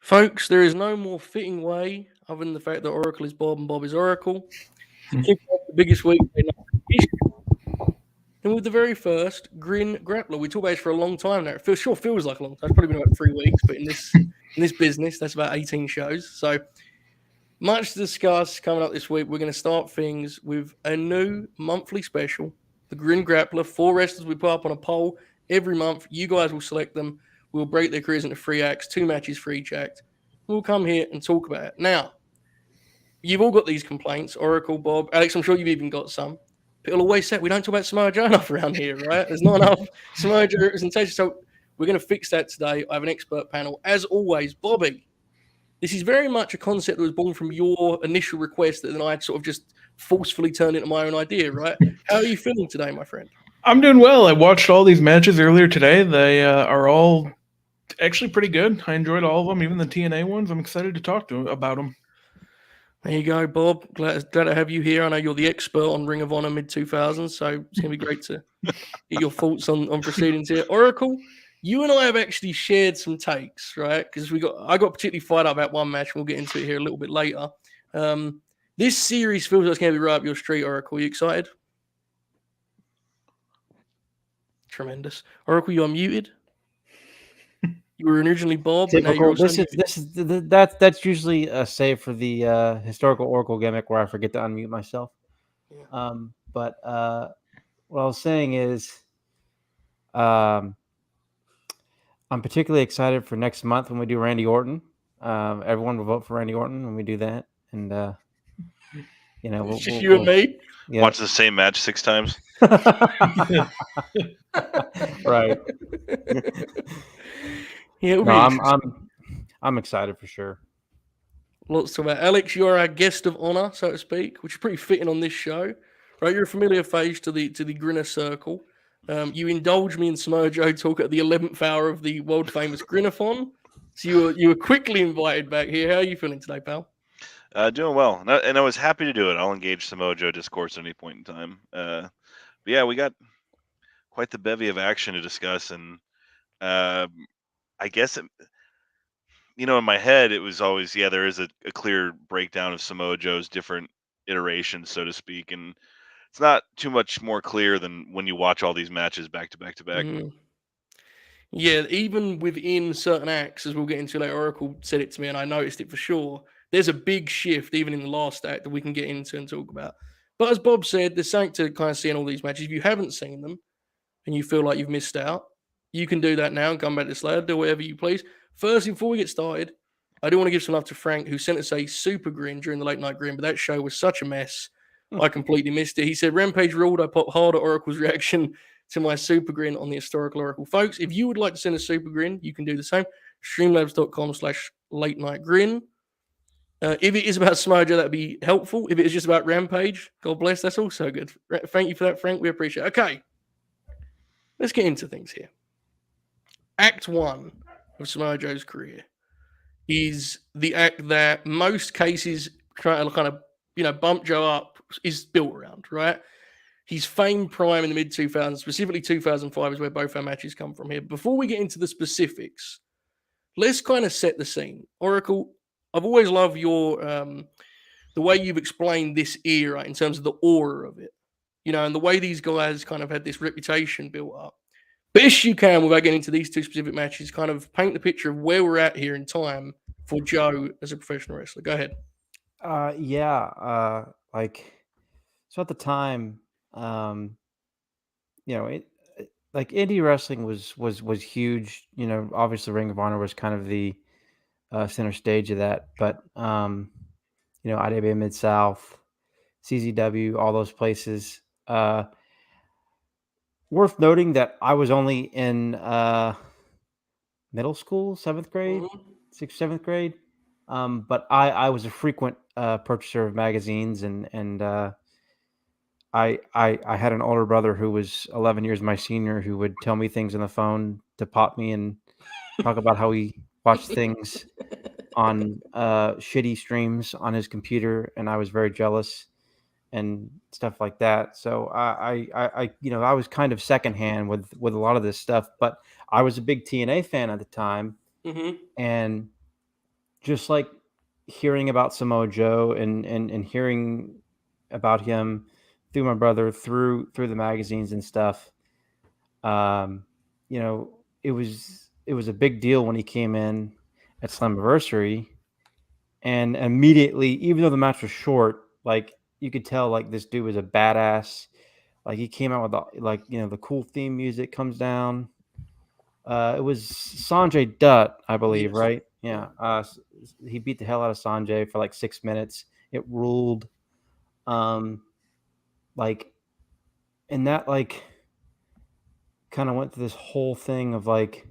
Folks, there is no more fitting way, other than the fact that Oracle is Bob and Bob is Oracle, to kick off the biggest weekday night in history. And with the very first Grin Grappler, we talked about this for a long time now. It feels like a long time. It's probably been about 3 weeks, but in this business, that's about 18 shows. So much to discuss coming up this week. We're going to start things with a new monthly special, the Grin Grappler. 4 wrestlers we put up on a poll every month. You guys will select them. We'll break their careers into 3 acts, 2 matches for each act. We'll come here and talk about it. Now, you've all got these complaints. Oracle, Bob, Alex, I'm sure you've even got some. People always say we don't talk about Samoa Joe enough around here, right? There's not enough Samoa Joe representation. So we're going to fix that today. I have an expert panel. As always, Bobby, this is very much a concept that was born from your initial request that then I had sort of just forcefully turned into my own idea, right? How are you feeling today, my friend? I'm doing well. I watched all these matches earlier today. They are all actually pretty good. I enjoyed all of them, even the TNA ones. I'm excited to talk about them. There you go, Bob. Glad to have you here. I know you're the expert on Ring of Honor mid-2000s, so it's going to be great to get your thoughts on proceedings here. Oracle, you and I have actually shared some takes, right? Because I got particularly fired up about one match, and we'll get into it here a little bit later. This series feels like it's going to be right up your street, Oracle. Are you excited? Tremendous. Oracle, you are muted. You were originally Bob, but now you're also muted. That's usually a save for the historical Oracle gimmick where I forget to unmute myself. Yeah. But what I was saying is, I'm particularly excited for next month when we do Randy Orton. Everyone will vote for Randy Orton when we do that, and it's just you and me. Yeah. Watch the same match 6 times. Right. Yeah, I'm excited for sure. Lots to about. Alex, you're our guest of honor, so to speak, which is pretty fitting on this show, right? You're a familiar face to the Grinner Circle. You indulged me in Samoa Joe talk at the 11th hour of the world famous Grinnathon, so you were quickly invited back here. How are you feeling today, pal? Doing well, and I was happy to do it. I'll engage Samoa Joe discourse at any point in time. But yeah, we got quite the bevy of action to discuss, and I guess in my head it was always there is a clear breakdown of Samoa Joe's different iterations, so to speak, and it's not too much more clear than when you watch all these matches back to back to back. Yeah, even within certain acts, as we'll get into later, Oracle said it to me, and I noticed it for sure. There's a big shift even in the last act that we can get into and talk about. But as Bob said, there's something to kind of see in all these matches. If you haven't seen them and you feel like you've missed out, you can do that now and come back to this later. Do whatever you please. First, before we get started, I do want to give some love to Frank, who sent us a super grin during the late night grin, but that show was such a mess. I completely missed it. He said, Rampage ruled. I popped hard at Oracle's reaction to my super grin on the historical Oracle. Folks, if you would like to send a super grin, you can do the same. Streamlabs.com/late night grin. If it is about Samoa Joe, that'd be helpful. If it is just about Rampage, God bless, that's also good. Thank you for that, Frank. We appreciate it. Okay, let's get into things here. Act 1 of Samoa Joe's career is the act that most cases try to kind of, bump Joe up is built around, right? His fame prime in the mid-2000s, specifically 2005 is where both our matches come from here. Before we get into the specifics, let's kind of set the scene. Oracle, I've always loved your the way you've explained this era in terms of the aura of it, and the way these guys kind of had this reputation built up. Best you can, without getting into these 2 specific matches, kind of paint the picture of where we're at here in time for Joe as a professional wrestler. Go ahead. So at the time, indie wrestling was huge. Obviously Ring of Honor was kind of the center stage of that, but IWA Mid-South, CZW, all those places. Worth noting that I was only in middle school, 7th grade, 6th, 7th grade. But I was a frequent purchaser of magazines, and I had an older brother who was 11 years my senior who would tell me things on the phone to pop me and talk about how he watched things on shitty streams on his computer, and I was very jealous and stuff like that. So I was kind of secondhand with a lot of this stuff, but I was a big TNA fan at the time, Mm-hmm. and just like hearing about Samoa Joe and hearing about him through my brother through the magazines and stuff. You know, it was a big deal when he came in at Slammiversary, and immediately, even though the match was short, like you could tell, like this dude was a badass. Like he came out with the cool theme music comes down. It was Sanjay Dutt, I believe, Yes. right? Yeah. He beat the hell out of Sanjay for like 6 minutes. It ruled. Like, and that like kind of went through this whole thing of like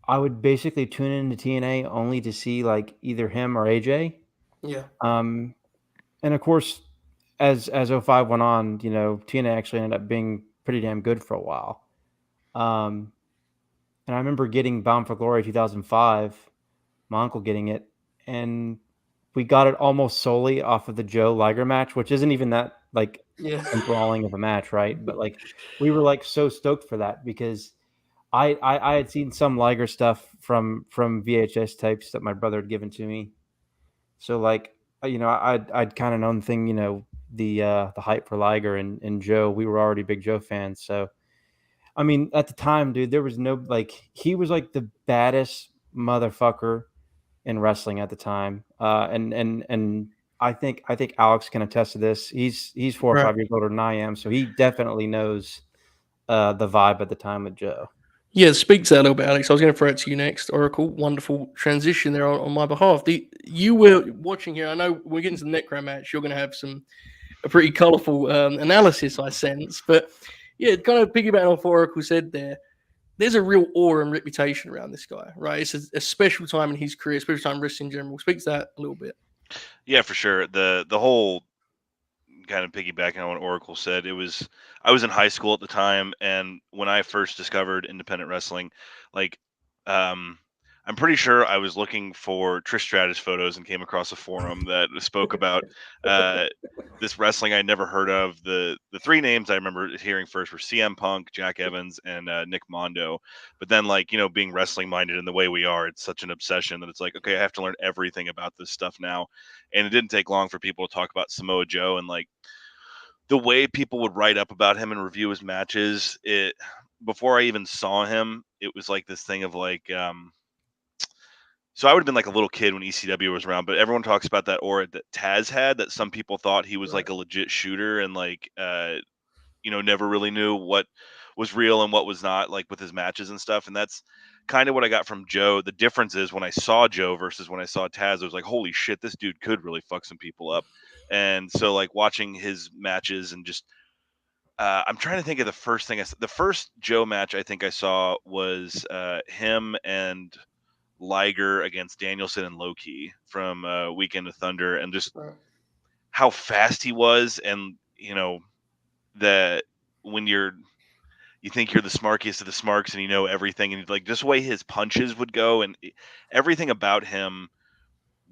I would basically tune into TNA only to see like either him or AJ. Yeah. And of course, as 05 went on, you know, TNA actually ended up being pretty damn good for a while. And I remember getting Bound for Glory 2005, my uncle getting it, and we got it almost solely off of the Joe Liger match, which isn't even that like Yeah. enthralling of a match, right? But like we were like so stoked for that because I had seen some Liger stuff from VHS tapes that my brother had given to me. So like you know, I'd kind of known the thing, you know, the hype for Liger and Joe. We were already big Joe fans, so I mean, at the time, dude, there was no like he was like the baddest motherfucker in wrestling at the time. And I think Alex can attest to this. He's 4 or Right. 5 years older than I am, so he definitely knows the vibe at the time with Joe. Yeah, speak to that a little bit, Alex. I was going to throw it to you next. Oracle, wonderful transition there on my behalf. You were watching here. I know we're getting to the Necro match. You're going to have a pretty colourful analysis, I sense. But yeah, kind of piggybacking off what Oracle said there, there's a real aura and reputation around this guy, right? It's a special time in his career, special time in wrestling in general. Speak to that a little bit. Yeah, for sure. The whole kind of piggybacking on what Oracle said, I was in high school at the time, and when I first discovered independent wrestling, like I'm pretty sure I was looking for Trish Stratus photos and came across a forum that spoke about this wrestling I'd never heard of. The three names I remember hearing first were CM Punk, Jack Evans, and Nick Mondo. But then, like, you know, being wrestling minded in the way we are, it's such an obsession that it's like, okay, I have to learn everything about this stuff now. And it didn't take long for people to talk about Samoa Joe, and like the way people would write up about him and review his matches. It before I even saw him, it was like this thing of like so I would have been like a little kid when ECW was around, but everyone talks about that aura that Taz had, that some people thought he was like a legit shooter and like you know, never really knew what was real and what was not, like with his matches and stuff. And that's kind of what I got from Joe. The difference is when I saw Joe versus when I saw Taz, I was like, holy shit, this dude could really fuck some people up. And so like watching his matches and just I'm trying to think of the first thing the first Joe match I think I saw was him and Liger against Danielson and Low-Ki from Weekend of Thunder, and just how fast he was. And you know that when you think you're the smarkiest of the smarks and you know everything, and like just the way his punches would go and everything about him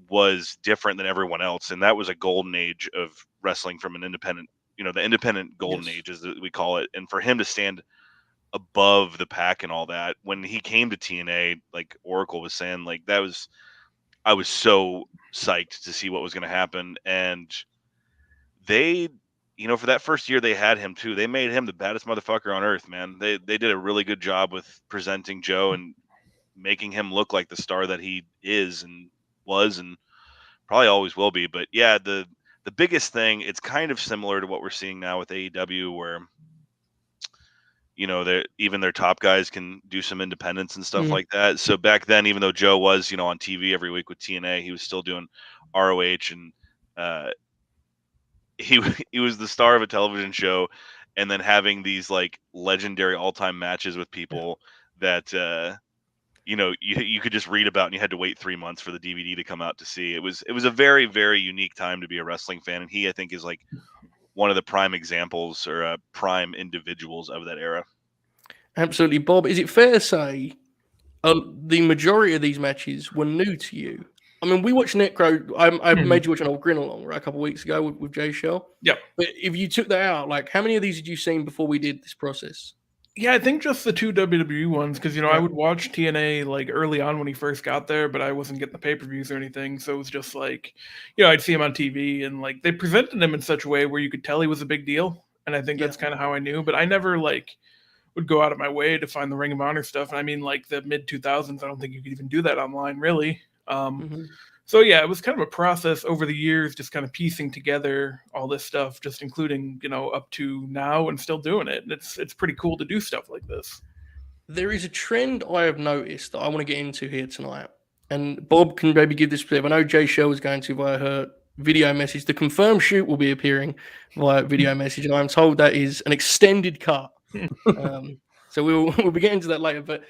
was different than everyone else. And that was a golden age of wrestling from an independent, you know, the independent golden age as we call it. And for him to stand above the pack and all that, when he came to TNA, like Oracle was saying, like I was so psyched to see what was going to happen. And they, you know, for that first year they had him too, they made him the baddest motherfucker on earth, man. They did a really good job with presenting Joe and making him look like the star that he is and was and probably always will be. But yeah, the biggest thing, it's kind of similar to what we're seeing now with AEW, where you know, even their top guys can do some independence and stuff like that. So back then, even though Joe was, you know, on TV every week with TNA, he was still doing ROH, and he was the star of a television show, and then having these like legendary all-time matches with people that you know, you could just read about, and you had to wait 3 months for the DVD to come out to see. It was a very, very unique time to be a wrestling fan, and he, I think, is like one of the prime examples or prime individuals of that era. Absolutely. Bob, is it fair to say the majority of these matches were new to you? I mean, we watched Necro. I made you watch an old Grin Along, right, a couple of weeks ago with Jay Shell. Yep. But if you took that out, like, how many of these had you seen before we did this process? Yeah, I think just the two WWE ones, because I would watch TNA like early on when he first got there, but I wasn't getting the pay-per-views or anything, so it was just like, I'd see him on TV, and like they presented him in such a way where you could tell he was a big deal, and I think that's kind of how I knew. But I never like would go out of my way to find the Ring of Honor stuff. And I mean, like the mid 2000s, I don't think you could even do that online, really. So yeah, it was kind of a process over the years, just kind of piecing together all this stuff, just including up to now, and still doing it. And it's pretty cool to do stuff like this. There is a trend I have noticed that I want to get into here tonight, and Bob can maybe give this perspective. I know Jay Shell is going to via her video message. The confirmed shoot will be appearing via video message, and I'm told that is an extended cut. So we'll be getting to that later. But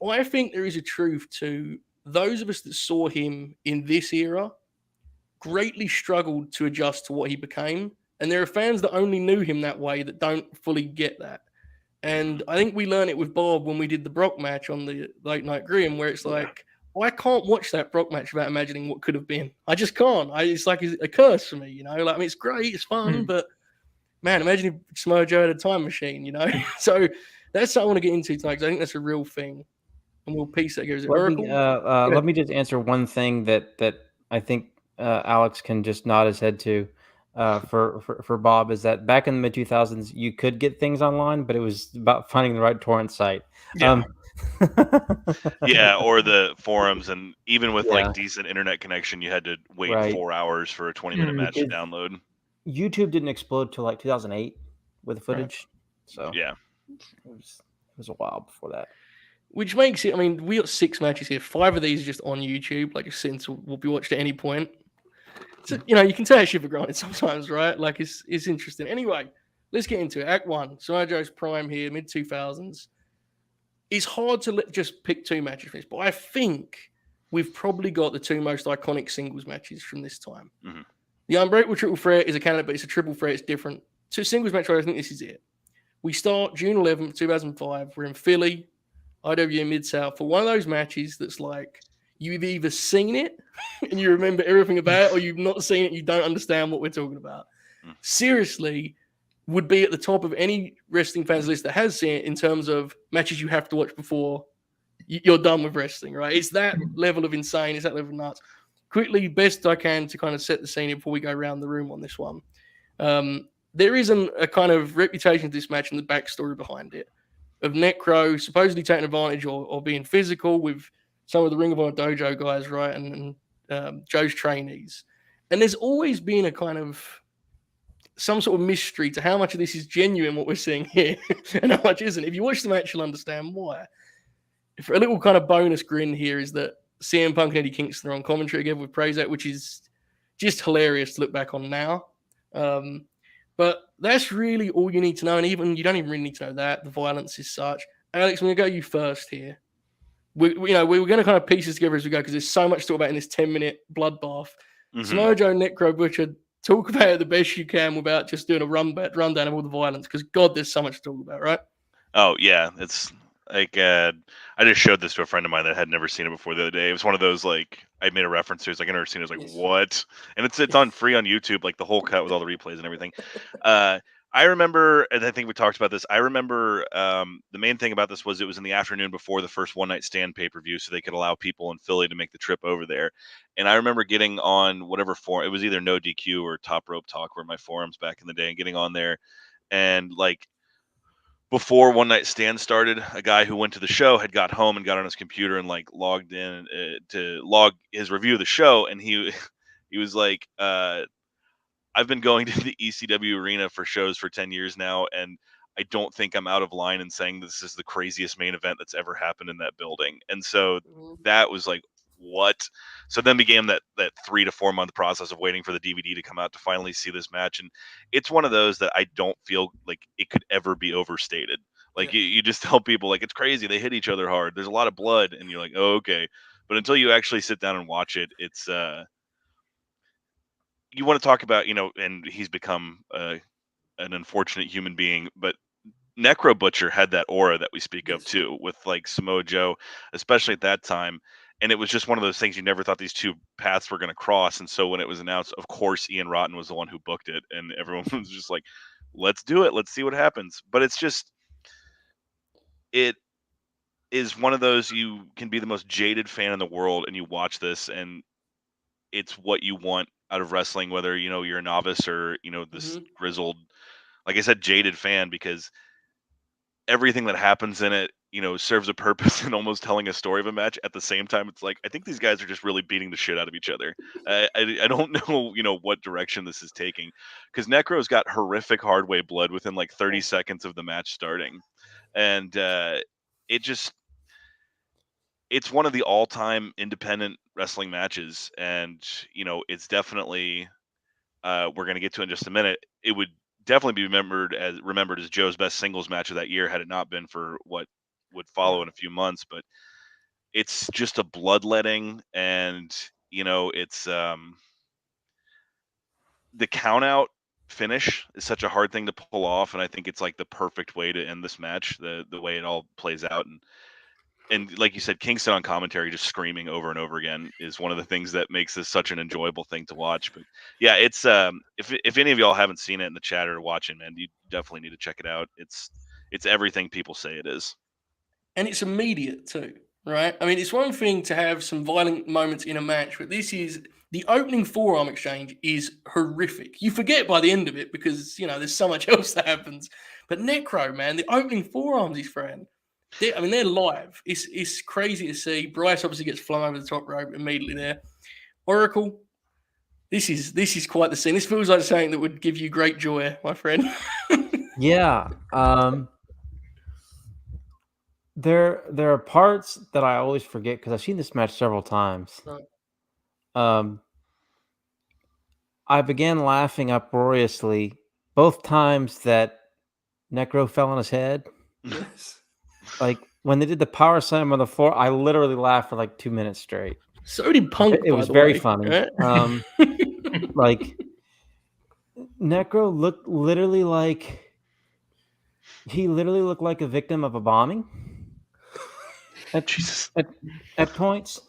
I think there is a truth to those of us that saw him in this era greatly struggled to adjust to what he became. And there are fans that only knew him that way that don't fully get that. And I think we learned it with Bob when we did the Brock match on the Late Night Grim, where it's like, I can't watch that Brock match without imagining what could have been. I just can't. It's like a curse for me, Like, I mean, it's great, it's fun, but man, imagine if Samoa Joe had a time machine, So that's what I want to get into tonight, because I think that's a real thing. And we'll piece that together. Let me just answer one thing that I think Alex can just nod his head to for Bob, is that back in the mid 2000s you could get things online, but it was about finding the right torrent site. Yeah. Or the forums, and even with like decent internet connection, you had to wait 4 hours for a 20-minute match to download. YouTube didn't explode till like 2008 with the footage, so yeah, it was a while before that. Which makes it, I mean, we got 6 matches here. 5 of these are just on YouTube, like since will be watched at any point. So, you can take shit for granted sometimes, right? Like, it's interesting. Anyway, let's get into it. Act 1, Samoa Joe's prime here, mid 2000s. It's hard to just pick 2 matches from this, but I think we've probably got the 2 most iconic singles matches from this time. Mm-hmm. The Unbreakable Triple Threat is a candidate, but it's a triple threat. It's different. 2 singles match, I think this is it. We start June 11th, 2005. We're in Philly, IWA Mid-South, for one of those matches that's like, you've either seen it and you remember everything about it, or you've not seen it and you don't understand what we're talking about. Seriously, would be at the top of any wrestling fans list that has seen it in terms of matches you have to watch before you're done with wrestling, right? It's that level of insane. It's that level of nuts. Quickly, best I can to kind of set the scene before we go around the room on this one. There isn't a kind of reputation of this match and the backstory behind it, of Necro supposedly taking advantage or being physical with some of the Ring of Honor dojo guys, right, and Joe's trainees. And there's always been a kind of some sort of mystery to how much of this is genuine, what we're seeing here, and how much isn't. If you watch the match, you'll understand why. For a little kind of bonus grin here is that CM Punk and Eddie Kingston are on commentary together with Prazak, which is just hilarious to look back on now. But that's really all you need to know. And even you don't even really need to know that. The violence is such. Alex, I'm going to go you first here. We're going to kind of piece this together as we go, because there's so much to talk about in this 10-minute bloodbath. Samoa Joe, Necro Butcher, talk about it the best you can without just doing a rundown of all the violence, because God, there's so much to talk about, right? Oh, yeah. It's like, I just showed this to a friend of mine that had never seen it before the other day. It was one of those, like, I made a reference to it. Like, I've never seen it. I was like, what? And it's on free on YouTube, like the whole cut with all the replays and everything. I remember, and I think we talked about this, I remember the main thing about this was it was in the afternoon before the first One Night Stand pay-per-view, so they could allow people in Philly to make the trip over there. And I remember getting on whatever forum, it was either No DQ or Top Rope Talk were my forums back in the day, and getting on there. And like, before One Night Stand started, a guy who went to the show had got home and got on his computer and like logged in to log his review of the show. And he was like, I've been going to the ECW arena for shows for 10 years now, and I don't think I'm out of line in saying this is the craziest main event that's ever happened in that building. And so that was like, what? So then began that 3 to 4 month process of waiting for the DVD to come out to finally see this match. And it's one of those that I don't feel like it could ever be overstated. Like, you just tell people, like, it's crazy, they hit each other hard, there's a lot of blood, and you're like, oh, okay. But until you actually sit down and watch it, it's you want to talk about, and he's become an unfortunate human being, but Necro Butcher had that aura that we speak of too, with like Samoa Joe, especially at that time. And it was just one of those things you never thought these two paths were going to cross. And so when it was announced, of course, Ian Rotten was the one who booked it, and everyone was just like, let's do it. Let's see what happens. But it's just, it is one of those, you can be the most jaded fan in the world and you watch this and it's what you want out of wrestling, whether you're a novice or this grizzled, like I said, jaded fan, because everything that happens in it serves a purpose in almost telling a story of a match. At the same time, it's like I think these guys are just really beating the shit out of each other. I don't know what direction this is taking, because Necro's got horrific hard way blood within like 30 seconds of the match starting, and it's one of the all-time independent wrestling matches, and it's definitely we're going to get to in just a minute. It would definitely be remembered as Joe's best singles match of that year, had it not been for what would follow in a few months. But it's just a bloodletting, and it's the count out finish is such a hard thing to pull off, and I think it's like the perfect way to end this match, the way it all plays out. And like you said, Kingston on commentary just screaming over and over again is one of the things that makes this such an enjoyable thing to watch. But yeah, it's if any of y'all haven't seen it in the chat or watching, man, you definitely need to check it out. It's everything people say it is. And it's immediate too, right? I mean, it's one thing to have some violent moments in a match, but this is the opening forearm exchange is horrific. You forget by the end of it because there's so much else that happens. But Necro, man, the opening forearms he's throwing. They're live. It's crazy to see. Bryce obviously gets flung over the top rope immediately there. Oracle, this is quite the scene. This feels like something that would give you great joy, my friend. Yeah. There are parts that I always forget because I've seen this match several times. Right. I began laughing uproariously both times that Necro fell on his head. Yes. Like when they did the power slam on the floor, I literally laughed for like 2 minutes straight. So did Punk. It was very funny. Right? Like Necro looked literally like a victim of a bombing. At points,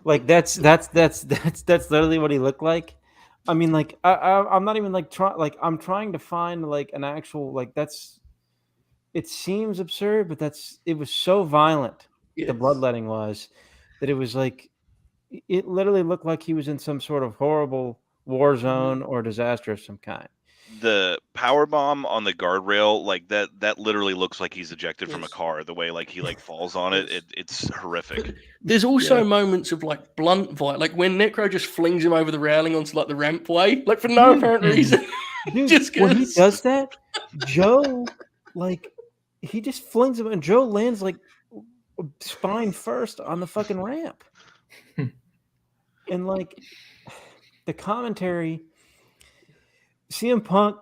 like that's literally what he looked like. I mean, like I'm not even like I'm trying to find like an actual that's. It seems absurd, but it was so violent. Yes. The bloodletting was that it was like it literally looked like he was in some sort of horrible war zone or disaster of some kind. The power bomb on the guardrail, like that literally looks like he's ejected from a car. The way like he falls on it, it's horrific. There's also moments of like blunt violence, like when Necro just flings him over the railing onto like the rampway, like for no apparent reason. Dude, just when he does that, Joe he just flings him, and Joe lands like spine first on the fucking ramp. And like the commentary, CM Punk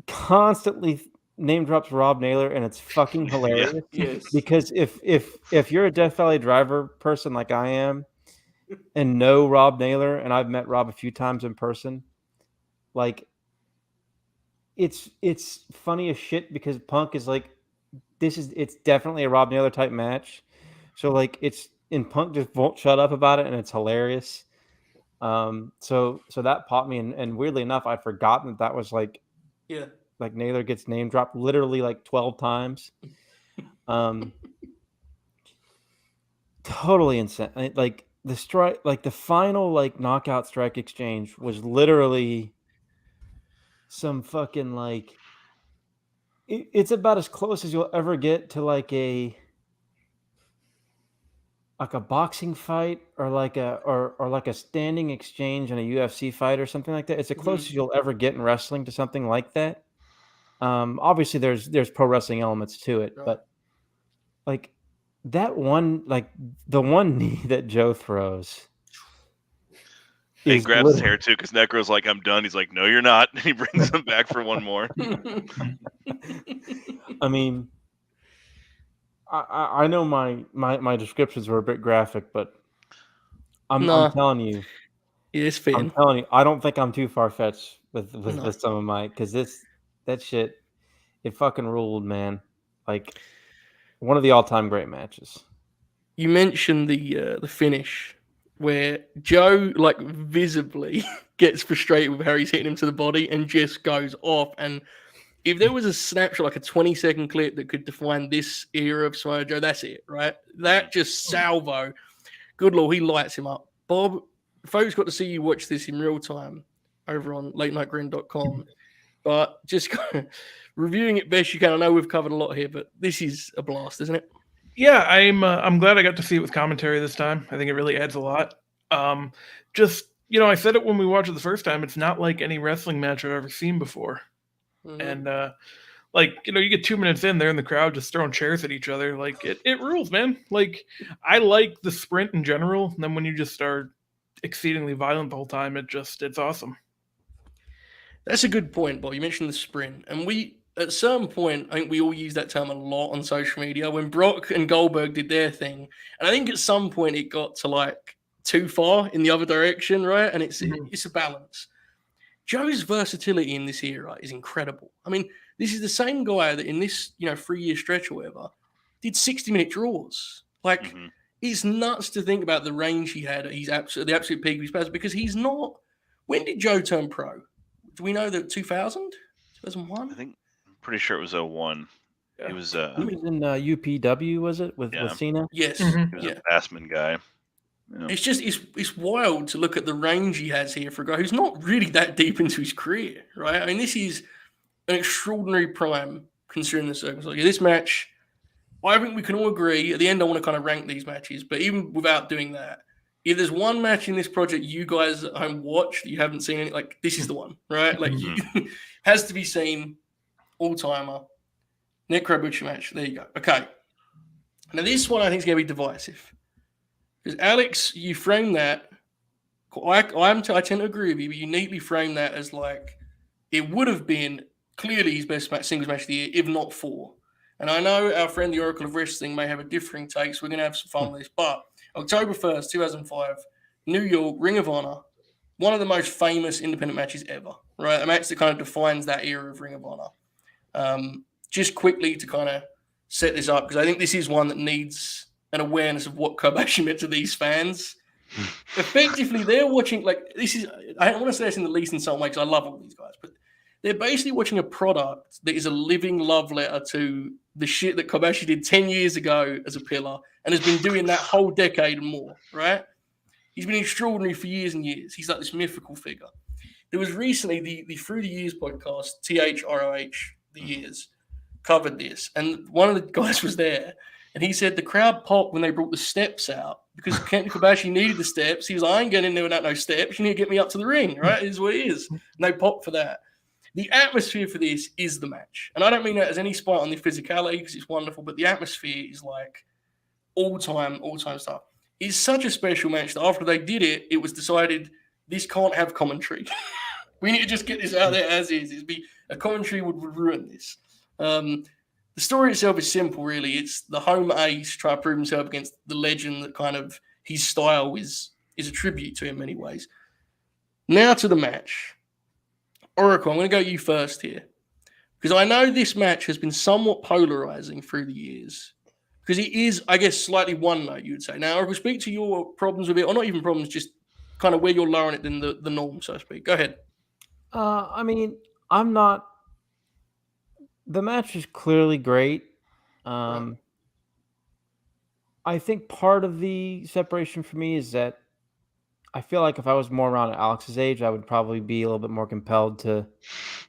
constantly name drops Rob Naylor, and it's fucking hilarious. Yes. Because if you're a Death Valley Driver person like I am, and know Rob Naylor, and I've met Rob a few times in person, like it's funny as shit because Punk is like, it's definitely a Rob Naylor type match. So like and Punk just won't shut up about it, and it's hilarious. So that popped me, and weirdly enough, I'd forgotten that was like Naylor gets name dropped literally like 12 times. Totally insane. Like the strike, like the final like knockout strike exchange was literally some fucking like it's about as close as you'll ever get to like a boxing fight or like a standing exchange in a UFC fight or something like that. It's the closest you'll ever get in wrestling to something like that. Obviously there's pro wrestling elements to it, but like that one, like the one knee that Joe throws. He grabs his hair too because Necro's like, I'm done. He's like, no, you're not. And he brings him back for one more. I mean, I know my descriptions were a bit graphic, but I'm telling you, it's fitting. I'm telling you, I don't think I'm too far fetched with some of my, because that shit, it fucking ruled, man. Like one of the all-time great matches. You mentioned the finish where Joe like visibly gets frustrated with how he's hitting him to the body and just goes off, and if there was a snapshot, like a 20-second clip that could define this era of Samoa Joe, that's it, right? That just salvo. Good Lord, he lights him up. Bob, folks got to see you watch this in real time over on latenightgrin.com. But just reviewing it best you can. I know we've covered a lot here, but this is a blast, isn't it? Yeah, I'm glad I got to see it with commentary this time. I think it really adds a lot. Just, I said it when we watched it the first time. It's not like any wrestling match I've ever seen before. Mm-hmm. And you get 2 minutes in there in the crowd just throwing chairs at each other. Like it rules, man. Like I like the sprint in general. And then when you just start exceedingly violent the whole time, it's awesome. That's a good point, Bob. You mentioned the sprint. And at some point, I think we all use that term a lot on social media when Brock and Goldberg did their thing. And I think at some point it got to like too far in the other direction, right? And it's a balance. Joe's versatility in this era is incredible. I mean, this is the same guy that in this, 3-year stretch or whatever, did 60-minute draws. Like, it's nuts to think about the range he had at the absolute peak of his powers, because he's not. When did Joe turn pro? Do we know that 2000? 2001? I think I'm pretty sure it was 01. Yeah. He was He was in UPW, was it, with Cena? Yes. He was a Bassman guy. Yeah. It's just it's wild to look at the range he has here for a guy who's not really that deep into his career, right? I mean, this is an extraordinary prime considering the circumstances. This match, I think we can all agree. At the end, I want to kind of rank these matches, but even without doing that, if there's one match in this project you guys at home watch that you haven't seen, any, like this is the one, right? Like has to be seen, all timer. Necro Butcher match. There you go. Okay. Now this one I think is going to be divisive. Because Alex, you frame that. I tend to agree with you, but you neatly frame that as like it would have been clearly his best singles match of the year, if not 4. And I know our friend the Oracle of Wrestling may have a differing take, so we're going to have some fun with this. But October 1st, 2005, New York, Ring of Honor, one of the most famous independent matches ever, right? A match that kind of defines that era of Ring of Honor. Just quickly to kind of set this up, because I think this is one that needs an awareness of what Kobashi meant to these fans. Effectively, they're watching, like, this is, I don't want to say this in the least insult way, because I love all these guys, but they're basically watching a product that is a living love letter to the shit that Kobashi did 10 years ago as a pillar and has been doing that whole decade and more, right? He's been extraordinary for years and years. He's like this mythical figure. There was recently the Through the Years podcast, THROH, The Years, covered this. And one of the guys was there. And he said the crowd popped when they brought the steps out because Kenta Kobashi needed the steps. He was like, I ain't getting in there without no steps. You need to get me up to the ring, right? It is what it is. No pop for that. The atmosphere for this is the match. And I don't mean that as any spite on the physicality because it's wonderful, but the atmosphere is like all-time stuff. It's such a special match that after they did it, it was decided this can't have commentary. We need to just get this out there as is. A commentary would ruin this. The story itself is simple, really. It's the home ace trying to prove himself against the legend that kind of his style is a tribute to him in many ways. Now to the match. Oracle, I'm going to go you first here. Because I know this match has been somewhat polarizing through the years. Because it is, I guess, slightly one note, you would say. Now, Oracle, speak to your problems with it, or not even problems, just kind of where you're lowering it than the norm, so to speak. Go ahead. I mean, I'm not. The match is clearly great. Right. I think part of the separation for me is that I feel like if I was more around Alex's age, I would probably be a little bit more compelled to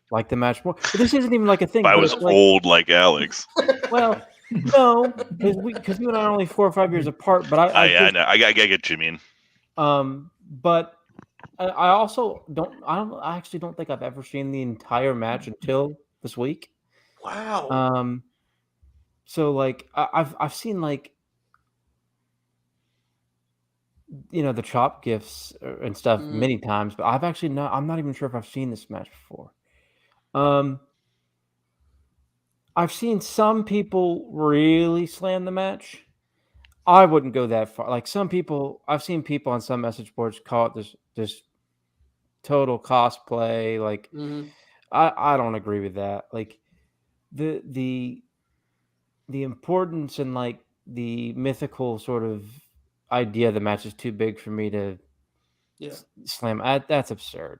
like the match more. But this isn't even like a thing. I was old like Alex. Well, no, because you and I are only 4 or 5 years apart. But I know. I get what you mean. But I also don't. I actually don't think I've ever seen the entire match until this week. Wow. So like I've seen like the chop gifts and stuff many times, but I'm not even sure if I've seen this match before. I've seen some people really slam the match. I wouldn't go that far. Like I've seen people on some message boards call it this total cosplay. Like I don't agree with that. Like the importance and like the mythical sort of idea of the match is too big for me to slam. That's absurd.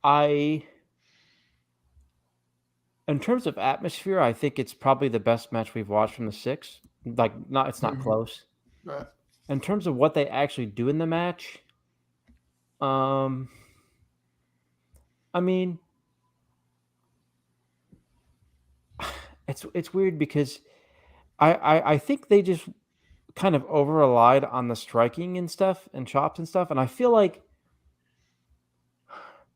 In terms of atmosphere, I think it's probably the best match we've watched from the 6. Like, it's not close. Right. In terms of what they actually do in the match, I mean, it's weird because I think they just kind of over relied on the striking and stuff and chops and stuff, and I feel like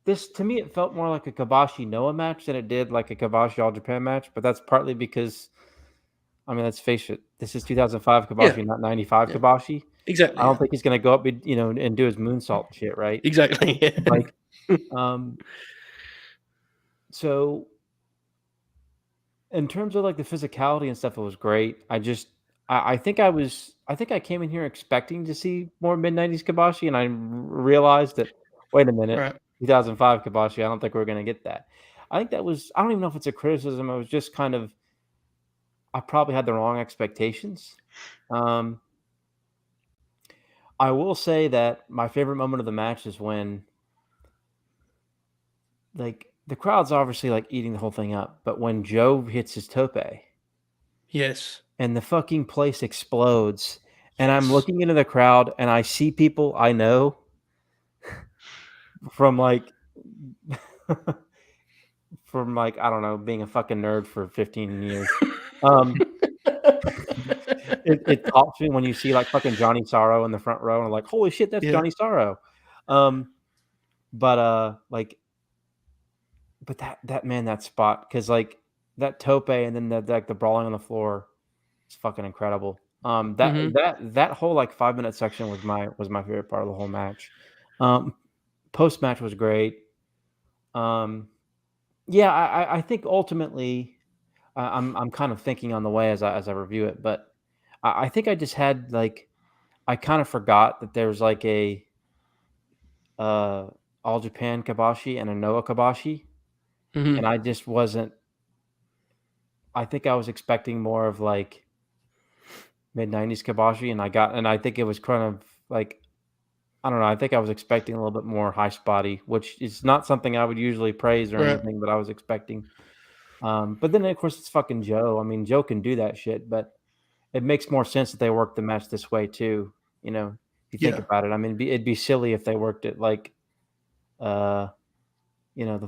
this, to me, it felt more like a Kobashi Noah match than it did like a Kobashi All Japan match, but that's partly because, I mean, let's face it, this is 2005 Kobashi, not 95 Kobashi. Exactly. I don't think he's going to go up, and do his moonsault shit, right? Exactly. Yeah. Like, so in terms of like the physicality and stuff, it was great. I think I came in here expecting to see more mid-90s Kobashi, and I realized that, wait a minute, Right. 2005 Kobashi, I don't think we're going to get that. I think that was, I don't even know if it's a criticism. It was just kind of, I probably had the wrong expectations. I will say that my favorite moment of the match is when, like, the crowd's obviously like eating the whole thing up, but when Joe hits his tope, Yes. and the fucking place explodes, and I'm looking into the crowd, and I see people I know from like I don't know, being a fucking nerd for 15 years. It talks to me when you see like fucking Johnny Sorrow in the front row, and I'm like, holy shit, that's Johnny Sorrow. But that man, that spot, because like that tope and then the brawling on the floor is fucking incredible. That whole like 5-minute section was my favorite part of the whole match. Post match was great. Yeah, I think ultimately, I'm kind of thinking on the way as I review it, but I think I just had like, I kind of forgot that there was like a All Japan Kobashi and a Noah Kobashi, and I just wasn't. I think I was expecting more of like mid-90s Kobashi, and I think it was kind of like, I don't know. I think I was expecting a little bit more high spotty, which is not something I would usually praise or anything, but I was expecting. But then of course it's fucking Joe. I mean, Joe can do that shit, but it makes more sense that they work the match this way too. If you think about it, I mean, it'd be silly if they worked it like, the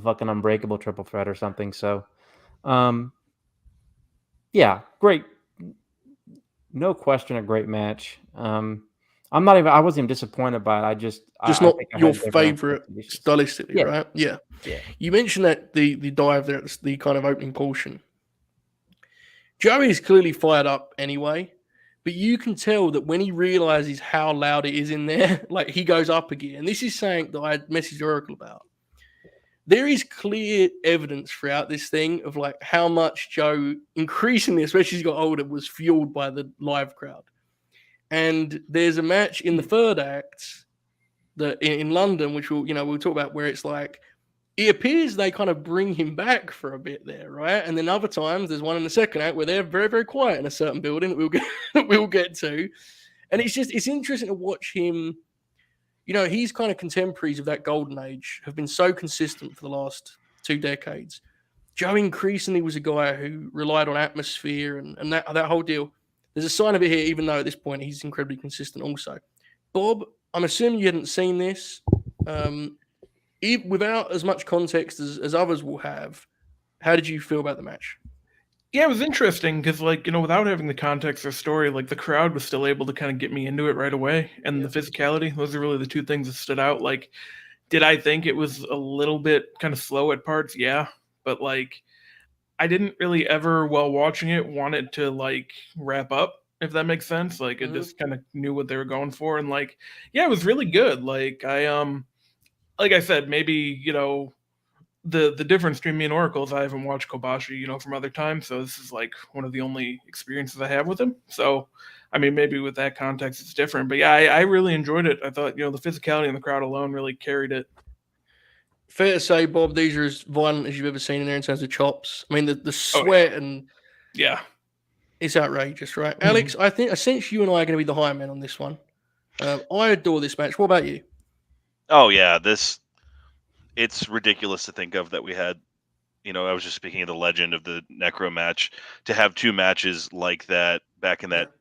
fucking Unbreakable triple threat or something. So, yeah, great. No question, a great match. I wasn't even disappointed by it. I just not I your had different favorite expectations. stylistically, right? Yeah. You mentioned that the dive there, the kind of opening portion. Joey is clearly fired up anyway, but you can tell that when he realizes how loud it is in there, like he goes up again. And this is something that I messaged Oracle about. There is clear evidence throughout this thing of like how much Joe, increasingly, especially as he got older, was fueled by the live crowd. And there's a match in the third act that in London, which we'll talk about, where it's like it appears they kind of bring him back for a bit there, right? And then other times there's one in the second act where they're very, very quiet in a certain building that we'll get to. And it's interesting to watch him. He's kind of contemporaries of that golden age have been so consistent for the last 2 decades. Joe increasingly was a guy who relied on atmosphere and that whole deal. There's a sign of it here, even though at this point he's incredibly consistent also. Bob, I'm assuming you hadn't seen this. Without as much context as others will have, how did you feel about the match? Yeah, it was interesting because, without having the context or story, the crowd was still able to kind of get me into it right away. And the physicality, those are really the two things that stood out. Did I think it was a little bit kind of slow at parts? Yeah. But, I didn't really ever, while watching it, want it to, wrap up, if that makes sense. I just kind of knew what they were going for. And, it was really good. Like I said, maybe, the difference between me and Oracle is I haven't watched Kobashi, from other times. So this is one of the only experiences I have with him. So, I mean, maybe with that context, it's different. But yeah, I really enjoyed it. I thought, the physicality in the crowd alone really carried it. Fair to say, Bob, these are as violent as you've ever seen in there in terms of chops. I mean, the sweat and it's outrageous, right? Mm-hmm. Alex, I think essentially you and I are going to be the higher men on this one. I adore this match. What about you? Oh yeah, it's ridiculous to think of that we had. I was just speaking of the legend of the Necro match, to have two matches like that back in that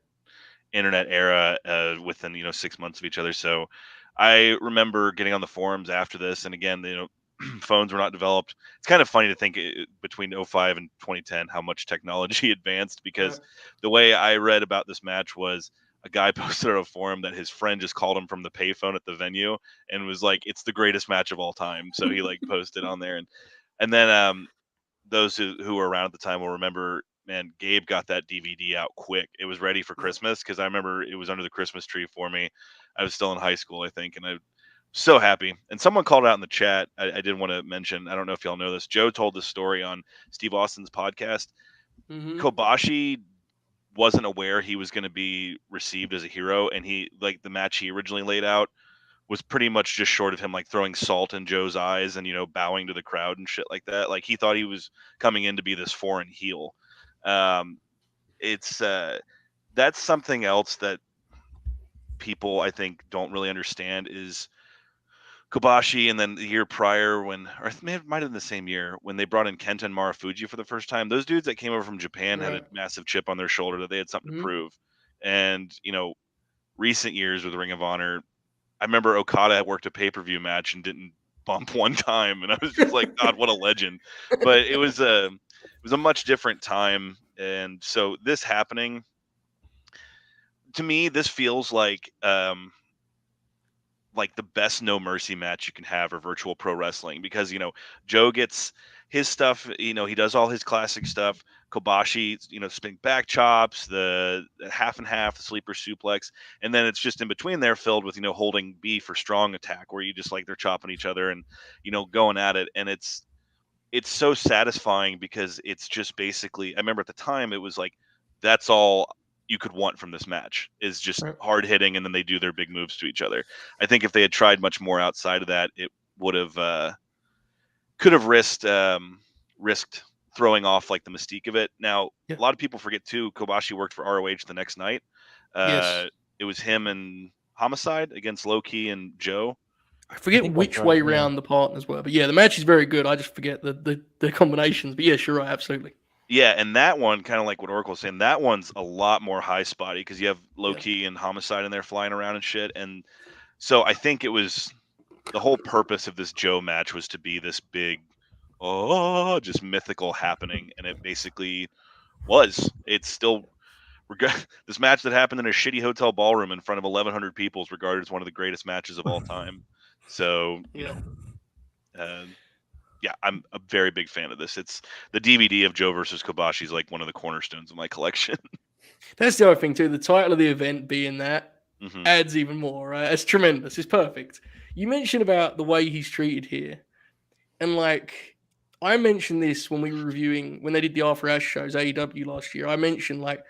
internet era within 6 months of each other. So I remember getting on the forums after this, and again, phones were not developed. It's kind of funny to think between 05 and 2010 how much technology advanced, because the way I read about this match was a guy posted on a forum that his friend just called him from the payphone at the venue and was like, it's the greatest match of all time. So he like posted on there, and then those who were around at the time will remember, man, Gabe got that DVD out quick. It was ready for Christmas, because I remember it was under the Christmas tree for me. I was still in high school, I think, and I'm so happy. And someone called out in the chat, I did want to mention, I don't know if y'all know this, Joe told this story on Steve Austin's podcast. Kobashi wasn't aware he was going to be received as a hero, and he, like, the match he originally laid out was pretty much just short of him like throwing salt in Joe's eyes and bowing to the crowd and shit like that. Like, he thought he was coming in to be this foreign heel. It's that's something else that people, I think, don't really understand is Kobashi, and then the year prior when, or it might have been the same year when they brought in Kenta and Marufuji for the first time. Those dudes that came over from Japan had a massive chip on their shoulder that they had something to prove. And recent years with Ring of Honor, I remember Okada worked a pay-per-view match and didn't bump one time, and I was just like, God, what a legend. But it was a much different time, and so this happening, to me, this feels like the best No Mercy match you can have, or virtual pro wrestling, because Joe gets his stuff, he does all his classic stuff. Kobashi, spinning back chops, the half and half, the sleeper suplex, and then it's just in between there filled with holding B for strong attack, where you just like they're chopping each other and going at it, and it's so satisfying, because it's just basically, I remember at the time it was like, that's all you could want from this match, is just hard hitting, and then they do their big moves to each other. I think if they had tried much more outside of that, it would have could have risked throwing off like the mystique of it. Now, a lot of people forget too, Kobashi worked for ROH the next night. It was him and Homicide against Low Key and Joe. I forget which way round the partners were, but the match is very good. I just forget the combinations. But yes, you're right, absolutely. Yeah, and that one, kind of like what Oracle was saying, that one's a lot more high spotty, because you have Low Key and Homicide in there flying around and shit. And so I think it was the whole purpose of this Joe match was to be this big, just mythical happening, and it basically was. It's still this match that happened in a shitty hotel ballroom in front of 1,100 people is regarded as one of the greatest matches of all time. So I'm a very big fan of this. It's the DVD of Joe versus Kobashi is like one of the cornerstones of my collection. That's the other thing too. The title of the event being that adds even more. Right? It's tremendous. It's perfect. You mentioned about the way he's treated here, and like, I mentioned this when we were reviewing, when they did the After Ash shows, AEW last year. I mentioned, like,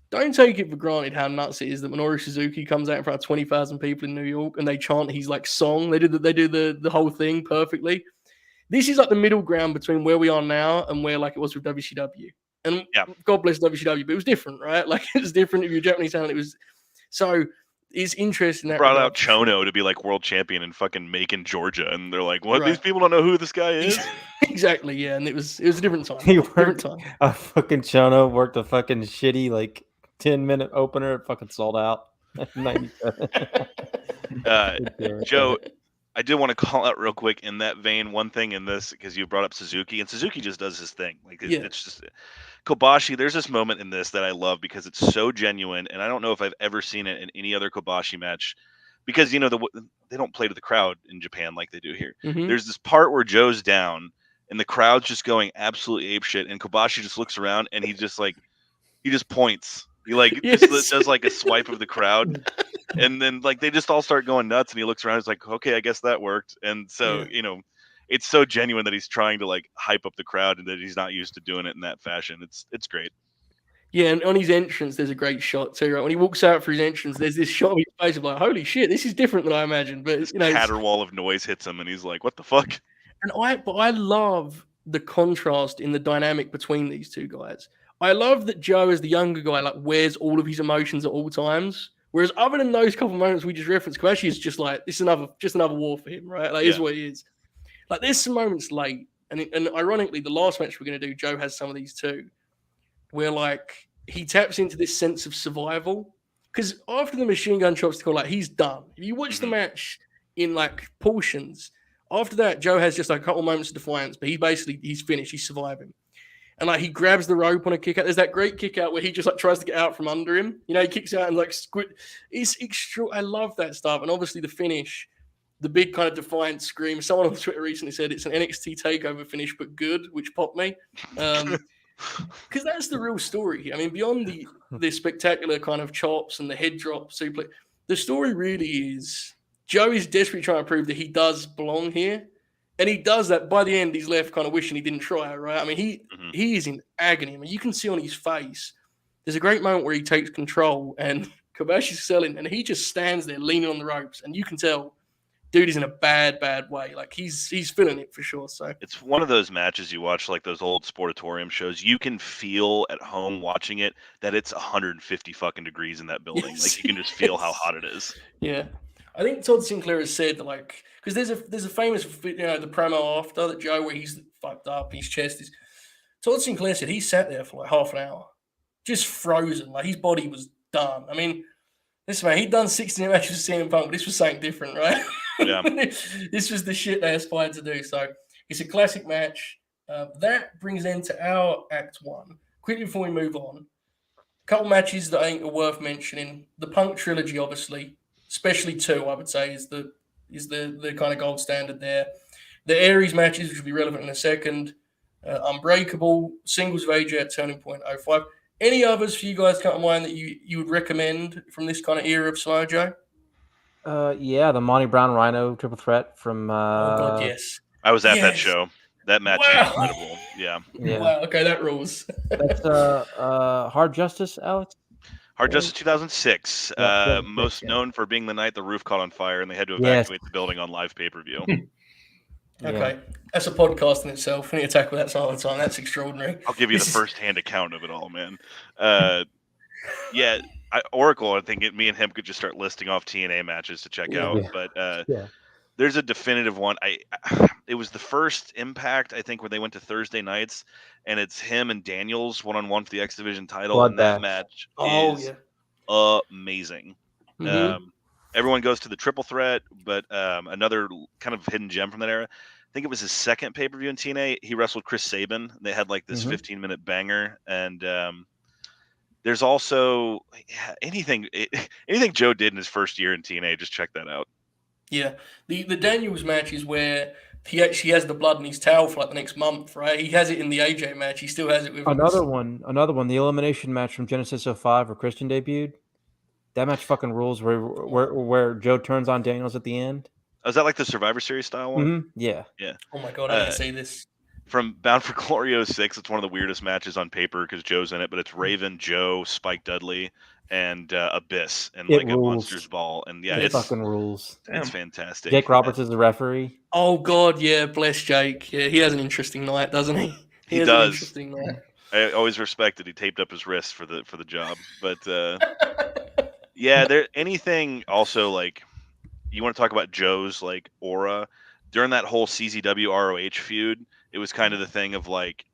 don't take it for granted how nuts it is that Minoru Suzuki comes out in front of 20,000 people in New York and they chant his like song. They do the whole thing perfectly. This is like the middle ground between where we are now and where like it was with WCW. And God bless WCW, but it was different, right? Like, it was different if you're Japanese talent. It was so. It's interesting that brought out Chono to be like world champion in fucking Macon, Georgia, and they're like, "What? These people don't know who this guy is." Exactly, yeah. And it was a different time. A fucking Chono worked a fucking shitty like 10-minute opener. It fucking sold out. Joe, I did want to call out real quick in that vein one thing in this, because you brought up Suzuki, and Suzuki just does his thing. Like, it's just Kobashi. There's this moment in this that I love because it's so genuine, and I don't know if I've ever seen it in any other Kobashi match, because they don't play to the crowd in Japan like they do here. There's this part where Joe's down and the crowd's just going absolutely apeshit, and Kobashi just looks around and he just points. He just does like a swipe of the crowd, and then like they just all start going nuts, and he looks around. He's like, okay, I guess that worked. And so it's so genuine that he's trying to like hype up the crowd, and that he's not used to doing it in that fashion. It's great. Yeah, and on his entrance, there's a great shot too. Right when he walks out for his entrance, there's this shot of his face of like, holy shit, this is different than I imagined. But this caterwaul of noise hits him, and he's like, what the fuck? And I love the contrast in the dynamic between these two guys. I love that Joe, as the younger guy, like wears all of his emotions at all times. Whereas other than those couple of moments we just referenced, Kobashi is just like, this is just another war for him, right? Like, it's what he is. Like there's some moments late, and ironically, the last match we're going to do, Joe has some of these too, where like he taps into this sense of survival. Because after the machine gun chopstick, like he's done. If you watch the match in like portions, after that, Joe has just like a couple moments of defiance, but he's finished. He's surviving. And like he grabs the rope on a kick out. There's that great kick out where he just like tries to get out from under him. You know, he kicks out and like squid. It's extra. I love that stuff. And obviously the finish, the big kind of defiant scream. Someone on Twitter recently said it's an NXT takeover finish, but good, which popped me. Because that's the real story. I mean, beyond the spectacular kind of chops and the head drop suplex, the story really is Joe is desperately trying to prove that he does belong here. And he does that. By the end, he's left kind of wishing he didn't try, right? I mean, he is in agony. I mean, you can see on his face, there's a great moment where he takes control and Kobashi's selling, and he just stands there leaning on the ropes. And you can tell, dude is in a bad way. Like, he's feeling it for sure. So it's one of those matches you watch, like those old Sportatorium shows. You can feel at home watching it that it's 150 fucking degrees in that building. Yes, like, you can just feel how hot it is. Yeah. I think Todd Sinclair has said, like, because there's a famous, the promo after that Joe where he's fucked up, his chest is. Todd Sinclair said he sat there for like half an hour, just frozen, like his body was done. I mean, listen, man, he'd done 16 matches with CM Punk, but this was something different, right? Yeah. This was the shit they aspired to do. So it's a classic match. That brings end to our Act 1. Quickly before we move on, a couple matches that I think are worth mentioning. The Punk trilogy, obviously, especially 2, I would say, is the kind of gold standard there. The Aries matches, which will be relevant in a second. Unbreakable, Singles of AJ at Turning Point 05. Any others for you guys come to mind that you would recommend from this kind of era of Samoa Joe? Yeah, the Monty Brown Rhino triple threat from. Oh God, yes. I was at that show. That match is incredible. Yeah. Wow. Okay, that rules. That's Hard Justice, Alex. Hard Justice 2006. Most known for being the night the roof caught on fire and they had to evacuate the building on live pay-per-view. Okay, that's a podcast in itself. We need to tackle that some other time. That's extraordinary. I'll give you the first-hand account of it all, man. Oracle, I think me and him could just start listing off TNA matches to check out. But there's a definitive one. It was the first Impact, I think, where they went to Thursday nights, and it's him and Daniels one-on-one for the X Division title, and that match is amazing. Mm-hmm. Everyone goes to the triple threat, but another kind of hidden gem from that era. I think it was his second pay-per-view in TNA. He wrestled Chris Sabin. They had like this 15-minute banger, and there's also anything Joe did in his first year in TNA. Just check that out. Yeah, the Daniels match is where he actually has the blood in his towel for like the next month, right? He has it in the AJ match. He still has it with another one. The elimination match from Genesis 05 where Christian debuted. That match fucking rules. Where Joe turns on Daniels at the end. Oh, is that like the Survivor Series style one? Mm-hmm. Yeah. Oh my God, I didn't see this. From Bound for Glory 06, it's one of the weirdest matches on paper because Joe's in it, but it's Raven, Joe, Spike Dudley, and Abyss, and like rules. A Monster's Ball, and it fucking rules. It's fantastic. Jake Roberts is the referee. Oh God, yeah, bless Jake. Yeah, he has an interesting night, doesn't he? He does. An interesting night. I always respected he taped up his wrists for the job, but there anything also like you want to talk about Joe's like aura during that whole CZW ROH feud. It was kind of the thing of like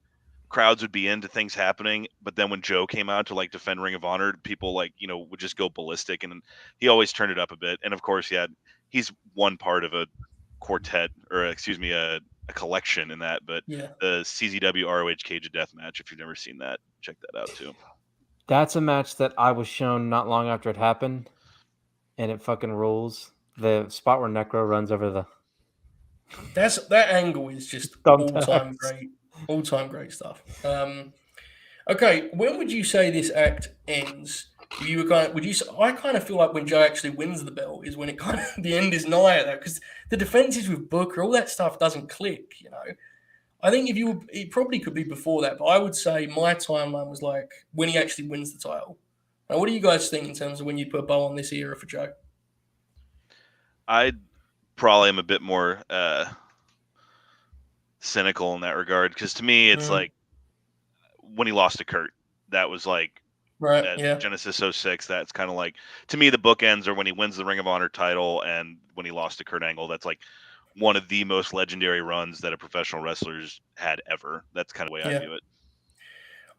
crowds would be into things happening, but then when Joe came out to like defend Ring of Honor, people like, would just go ballistic, and he always turned it up a bit. And of course, he's one part of a quartet, or excuse me, a collection in that, but the CZW ROH Cage of Death match, if you've never seen that, check that out too. That's a match that I was shown not long after it happened, and it fucking rules. The spot where Necro runs over the... That angle is just all-time great stuff. Okay, when would you say this act ends? I kind of feel like when Joe actually wins the belt is when it kind of the end is nigh at that, because the defenses with Booker, all that stuff doesn't click. I think it probably could be before that, but I would say my timeline was like when he actually wins the title. Now, what do you guys think in terms of when you put a bow on this era for Joe? I probably am a bit more cynical in that regard, because to me it's like when he lost to Kurt, that was like Genesis 06. That's kind of like, to me, the bookends are when he wins the Ring of Honor title and when he lost to Kurt Angle. That's like one of the most legendary runs that a professional wrestler's had ever. That's kind of the way I view it.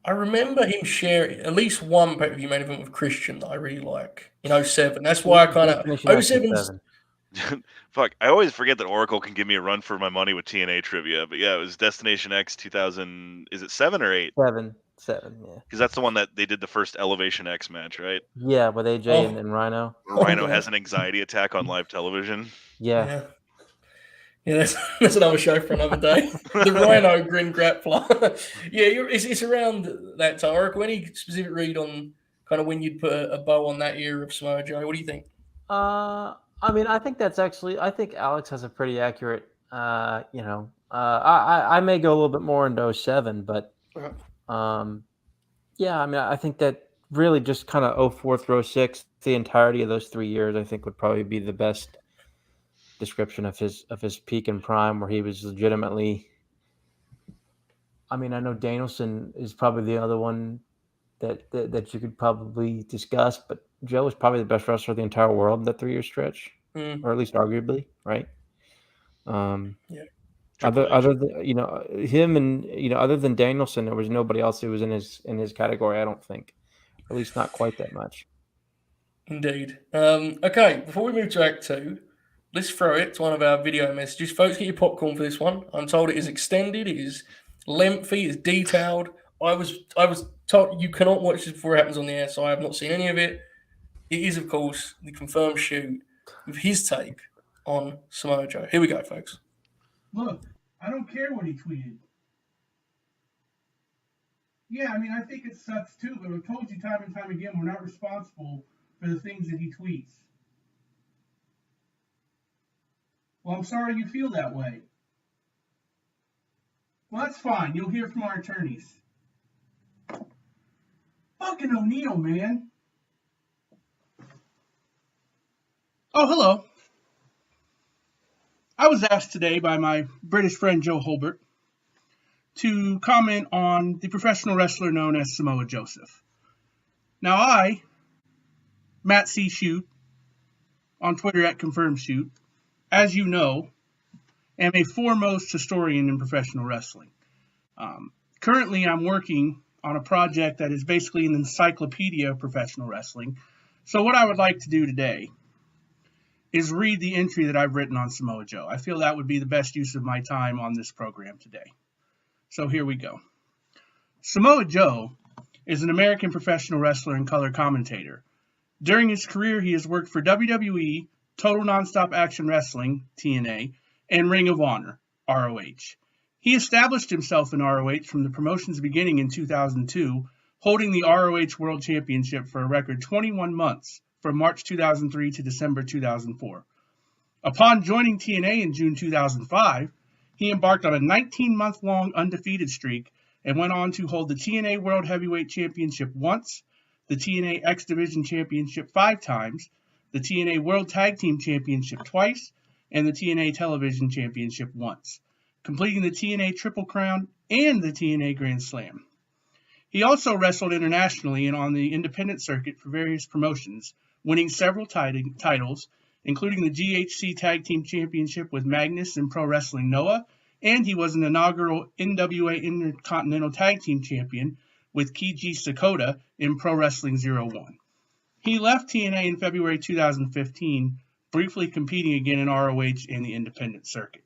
I remember him sharing at least one pay-per-view main event with Christian that I really like in 07. That's why I kind of 07's. Fuck, I always forget that Oracle can give me a run for my money with TNA trivia, but yeah, it was Destination X 2000. Is it 7 or 8? 7, yeah. Because that's the one that they did the first Elevation X match, right? Yeah, with AJ and Rhino. Rhino has an anxiety attack on live television. Yeah. Yeah, that's another show for another day. The Rhino Grin Grappler. It's around that time. Oracle, any specific read on kind of when you'd put a bow on that era of Samoa Joe? What do you think? I mean, I think I think Alex has a pretty accurate, I may go a little bit more into 07, but, yeah, I mean, I think that really just kind of 04 through 06, the entirety of those 3 years, I think would probably be the best description of his peak and prime, where he was legitimately. I mean, I know Danielson is probably the other one that you could probably discuss, but Joe was probably the best wrestler of the entire world in that 3-year stretch, or at least arguably, right? Other than him and other than Danielson, there was nobody else who was in his category. I don't think, or at least not quite that much. Indeed. Okay, before we move to Act 2, let's throw it to one of our video messages. Folks, get your popcorn for this one. I'm told it is extended, it is lengthy, it is detailed. I was told you cannot watch this before it happens on the air, so I have not seen any of it. It is, of course, the confirmed shoot with his take on Samoa Joe. Here we go, folks. Look, I don't care what he tweeted. Yeah, I mean, I think it sucks too, but I've told you time and time again, we're not responsible for the things that he tweets. Well, I'm sorry you feel that way. Well, that's fine. You'll hear from our attorneys. Fucking O'Neill, man. Oh, hello. I was asked today by my British friend Joe Holbert to comment on the professional wrestler known as Samoa Joseph. Now I, Matt C. Shoot, on Twitter at ConfirmShoot, as you know, am a foremost historian in professional wrestling. Currently, I'm working on a project that is basically an encyclopedia of professional wrestling. So what I would like to do today is read the entry that I've written on Samoa Joe. I feel that would be the best use of my time on this program today. So here we go. Samoa Joe is an American professional wrestler and color commentator. During his career, he has worked for WWE, Total Nonstop Action Wrestling, TNA, and Ring of Honor, ROH. He established himself in ROH from the promotion's beginning in 2002, holding the ROH World Championship for a record 21 months, from March 2003 to December 2004. Upon joining TNA in June 2005, he embarked on a 19-month-long undefeated streak and went on to hold the TNA World Heavyweight Championship once, the TNA X Division Championship 5 times, the TNA World Tag Team Championship twice, and the TNA Television Championship once, completing the TNA Triple Crown and the TNA Grand Slam. He also wrestled internationally and on the independent circuit for various promotions, winning several titles, including the GHC Tag Team Championship with Magnus in Pro Wrestling Noah, and he was an inaugural NWA Intercontinental Tag Team Champion with Keiji Sakota in Pro Wrestling 01. He left TNA in February 2015, briefly competing again in ROH and the independent circuit.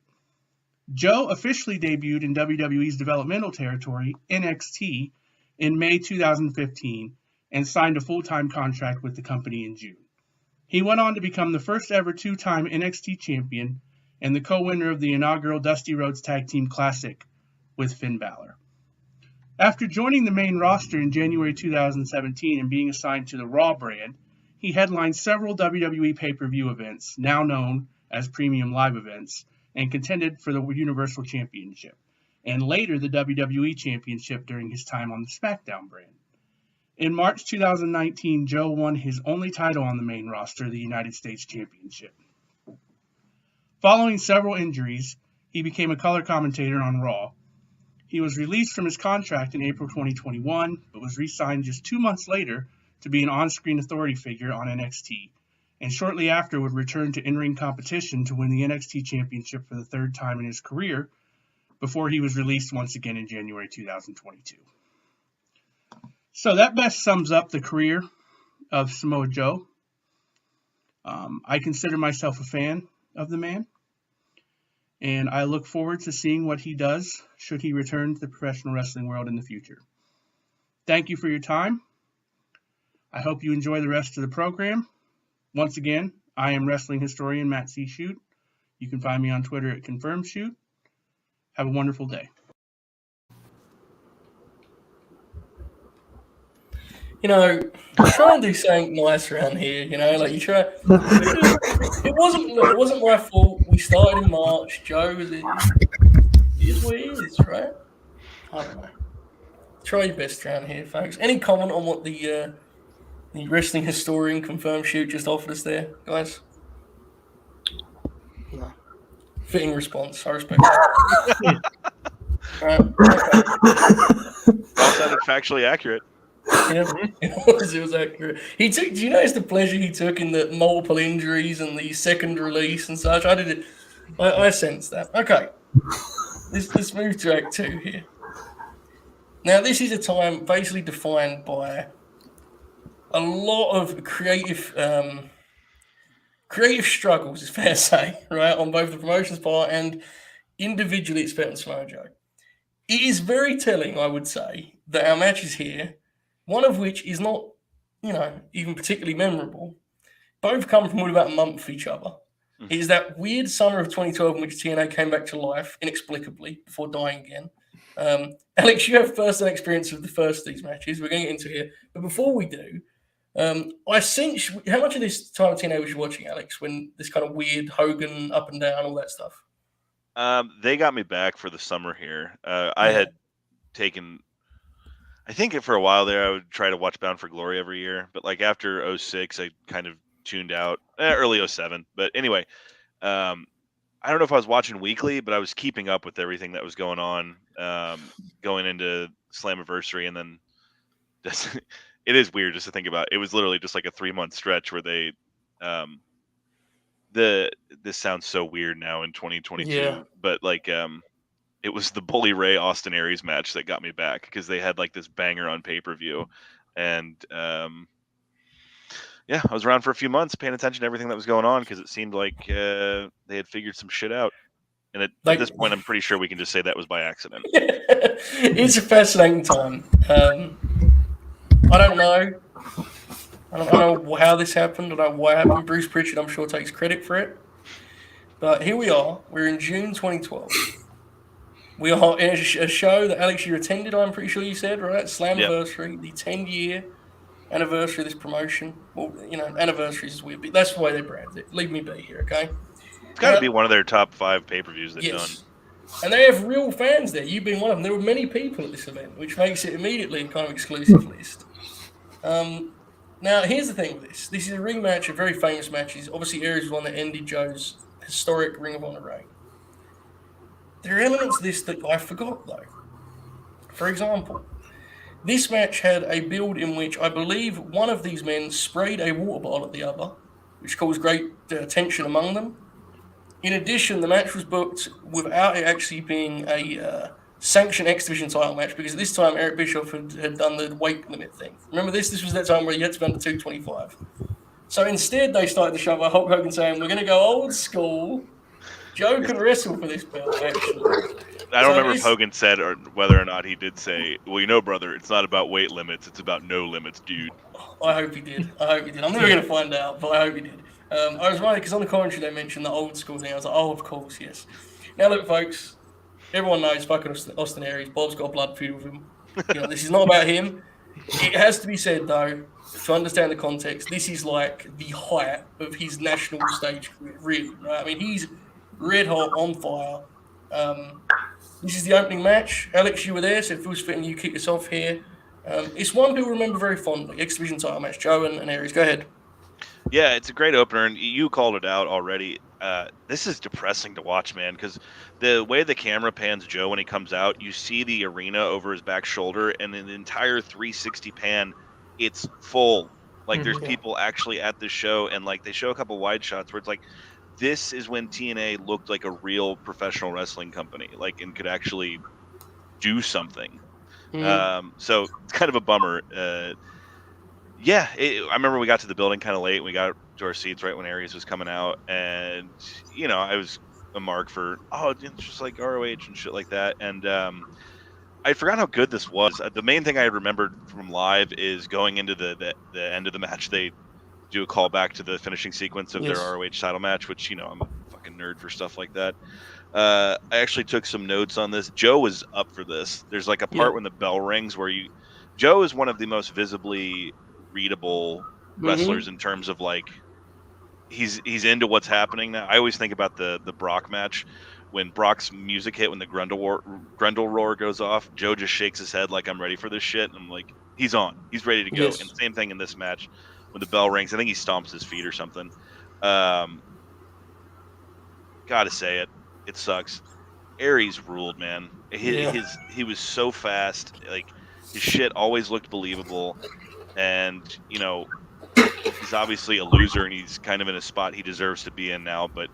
Joe officially debuted in WWE's developmental territory, NXT, in May 2015 and signed a full-time contract with the company in June. He went on to become the first ever two-time NXT champion and the co-winner of the inaugural Dusty Rhodes Tag Team Classic with Finn Balor. After joining the main roster in January 2017 and being assigned to the Raw brand, he headlined several WWE pay-per-view events, now known as Premium Live events, and contended for the Universal Championship, and later the WWE Championship during his time on the SmackDown brand. In March 2019, Joe won his only title on the main roster, the United States Championship. Following several injuries, he became a color commentator on Raw. He was released from his contract in April 2021, but was re-signed just 2 months later to be an on-screen authority figure on NXT, and shortly after would return to in-ring competition to win the NXT Championship for the third time in his career before he was released once again in January 2022. So that best sums up the career of Samoa Joe. I consider myself a fan of the man, and I look forward to seeing what he does should he return to the professional wrestling world in the future. Thank you for your time. I hope you enjoy the rest of the program. Once again, I am wrestling historian Matt C. Shoot. You can find me on Twitter at ConfirmShoot. Have a wonderful day. You know, try and do something nice around here. You know, like you try. It wasn't my fault. We started in March. Joe was it. It is what it is, right? I don't know. Try your best around here, folks. Any comment on what the wrestling historian Confirm Shoot just offered us there, guys? No. Fitting response. I respect that. Right. Okay. All sounded factually accurate. Yeah, it was accurate. He took. Do you notice the pleasure he took in the multiple injuries and the second release and such? I did it. I sensed that. Okay, let's move to Act 2 here. Now, this is a time basically defined by a lot of creative struggles, it's fair to say, right, on both the promotion's part and individually it's on Samoa Joe. It is very telling, I would say, that our matches here, one of which is not, even particularly memorable, both come from about a month of each other. It is that weird summer of 2012 in which TNA came back to life inexplicably before dying again. Alex, you have first-hand experience of the first of these matches. We're going to get into here. But before we do, I sense how much of this time of TNA was you watching, Alex, when this kind of weird Hogan up and down, all that stuff? They got me back for the summer here. I had taken, I think for a while there, I would try to watch Bound for Glory every year. But like after 06, I kind of tuned out. Early 07. But anyway, I don't know if I was watching weekly, but I was keeping up with everything that was going on, going into Slammiversary, and then it is weird just to think about. It was literally just like a 3-month stretch where they, this sounds so weird now in 2022, but like it was the Bully Ray Austin Aries match that got me back because they had like this banger on pay-per-view, and yeah, I was around for a few months paying attention to everything that was going on because it seemed like they had figured some shit out. And at this point, I'm pretty sure we can just say that was by accident. It's a fascinating time. I don't know. I don't know how this happened. I don't know why it happened. Bruce Pritchard, I'm sure, takes credit for it. But here we are. We're in June 2012. We are in a show that, Alex, you attended, I'm pretty sure you said, right? Slammiversary, the 10-year anniversary of this promotion. Well, anniversaries is weird. But that's the way they brand it. Leave me be here, okay? It's got to be one of their top 5 pay-per-views they've done. And they have real fans there. You've been one of them. There were many people at this event, which makes it immediately a kind of exclusive list. Now, here's the thing with this. This is a rematch of very famous matches. Obviously, Aries was one that ended Joe's historic Ring of Honor reign. There are elements of this that I forgot, though. For example, this match had a build in which I believe one of these men sprayed a water bottle at the other, which caused great tension among them. In addition, the match was booked without it actually being a sanctioned X Division title match because at this time Eric Bischoff had done the weight limit thing. Remember this? This was that time where you had to be under 225. So instead, they started the show by Hulk Hogan saying, "We're going to go old school. Joe can wrestle for this belt." Actually, I don't remember if Hogan said or whether or not he did say, "Well, brother, it's not about weight limits; it's about no limits, dude." I hope he did. I'm never going to find out, but I hope he did. I was right because on the commentary they mentioned the old school thing. I was like, oh, of course, yes. Now look, folks, everyone knows fucking Austin Aries. Bob's got a blood feud with him. This is not about him. It has to be said, though, to understand the context, this is like the height of his national stage career, really, right? I mean, he's red hot, on fire. This is the opening match. Alex, you were there, so it feels fitting you kick us off here. It's one people remember very fondly, X Division title match, Joe and Aries. Go ahead. Yeah, it's a great opener, and you called it out already. This is depressing to watch, man, because the way the camera pans Joe when he comes out, you see the arena over his back shoulder, and in the entire 360 pan, it's full Like there's Mhm. people actually at the show, and like they show a couple wide shots where it's like, this is when TNA looked like a real professional wrestling company, like, and could actually do something. So it's kind of a bummer. Yeah, I remember we got to the building kind of late. We got to our seats right when Aries was coming out, and I was a mark for it's just like ROH and shit like that. And I forgot how good this was. The main thing I remembered from live is going into the end of the match. They do a callback to the finishing sequence of their Yes. ROH title match, which I'm a fucking nerd for stuff like that. I actually took some notes on this. Joe was up for this. There's like a part when the bell rings where Joe is one of the most visibly readable wrestlers in terms of like he's into what's happening now. I always think about the Brock match when Brock's music hit, when the Grendel roar goes off. Joe just shakes his head like, I'm ready for this shit, and I'm like, he's on, he's ready to go. Yes. And same thing in this match when the bell rings. I think he stomps his feet or something. Gotta say it sucks. Aries ruled, man. He was so fast. Like his shit always looked believable, and he's obviously a loser, and he's kind of in a spot he deserves to be in now. But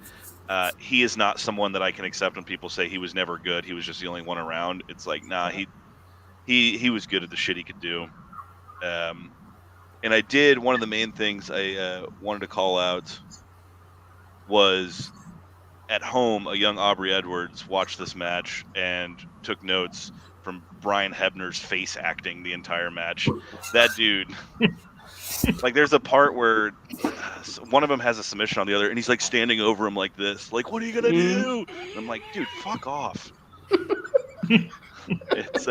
he is not someone that I can accept when people say he was never good. He was just the only one around. It's like, nah, he was good at the shit he could do. And I did one of the main things I wanted to call out was at home, a young Aubrey Edwards watched this match and took notes from Brian Hebner's face acting the entire match. That dude, like, there's a part where one of them has a submission on the other, and he's like standing over him like this, like, "What are you gonna do?" And I'm like, dude, fuck off. It's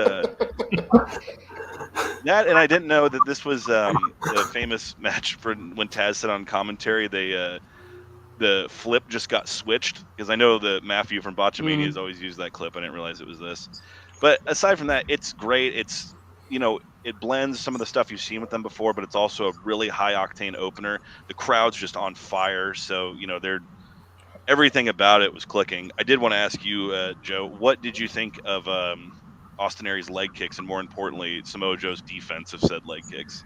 that, and I didn't know that this was the famous match for when Taz said on commentary the flip just got switched, because I know that Matthew from Botchamania has always used that clip. I didn't realize it was this. But aside from that, it's great. It's it blends some of the stuff you've seen with them before, but it's also a really high octane opener. The crowd's just on fire, so everything about it was clicking. I did want to ask you, Joe, what did you think of Austin Aries' leg kicks, and more importantly, Samoa Joe's defense of said leg kicks?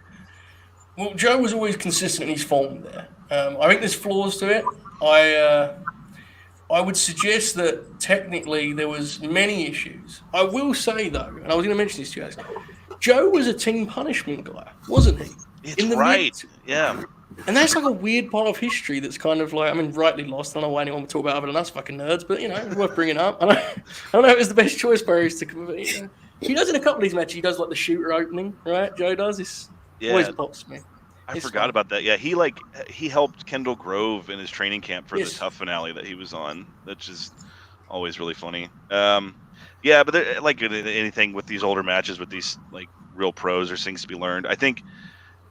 Well, Joe was always consistent in his form there. I think there's flaws to it. I would suggest that technically there was many issues. I will say though, and I was going to mention this to you guys, Joe was a team punishment guy, wasn't he? It's right. Yeah. And that's like a weird part of history that's kind of like, rightly lost. I don't know why anyone would talk about other than us fucking nerds, but it's worth bringing up. I don't know if it's the best choice for Aries to. He does in a couple of these matches. He does like the shooter opening, right? Joe does. It's always pops me. I forgot about that. Yeah, he helped Kendall Grove in his training camp for the Tough finale that he was on. That's just always really funny. Yeah, but like anything with these older matches with these like real pros, there's things to be learned. I think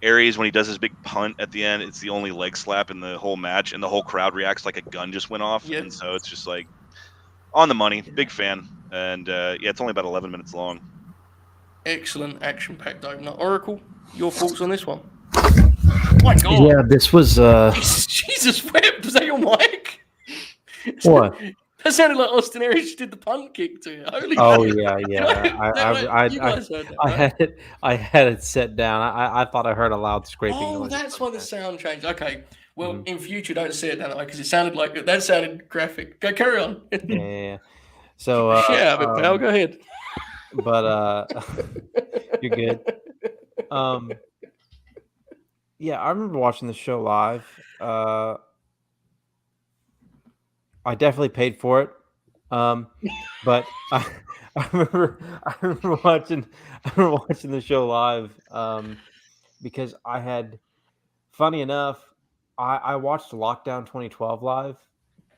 Aries, when he does his big punt at the end, it's the only leg slap in the whole match, and the whole crowd reacts like a gun just went off. Yep. And so it's just like on the money. Yeah. Big fan. And it's only about 11 minutes long. Excellent action-packed opener. Oracle, your thoughts on this one? My God. Yeah, this was. Jesus wept. Was that your mic? What? That sounded like Austin Aries did the punt kick to you. Holy shit. I had it set down. I thought I heard a loud scraping noise. Oh, that's why the sound changed. Okay. Well, in future, don't say it down that way, because it sounded like that sounded graphic. Go, carry on. Yeah. So. Shit out of it, pal. Go ahead. But you're good. Yeah, I remember watching the show live. I definitely paid for it. But I remember watching the show live because I had, funny enough, I watched Lockdown 2012 live.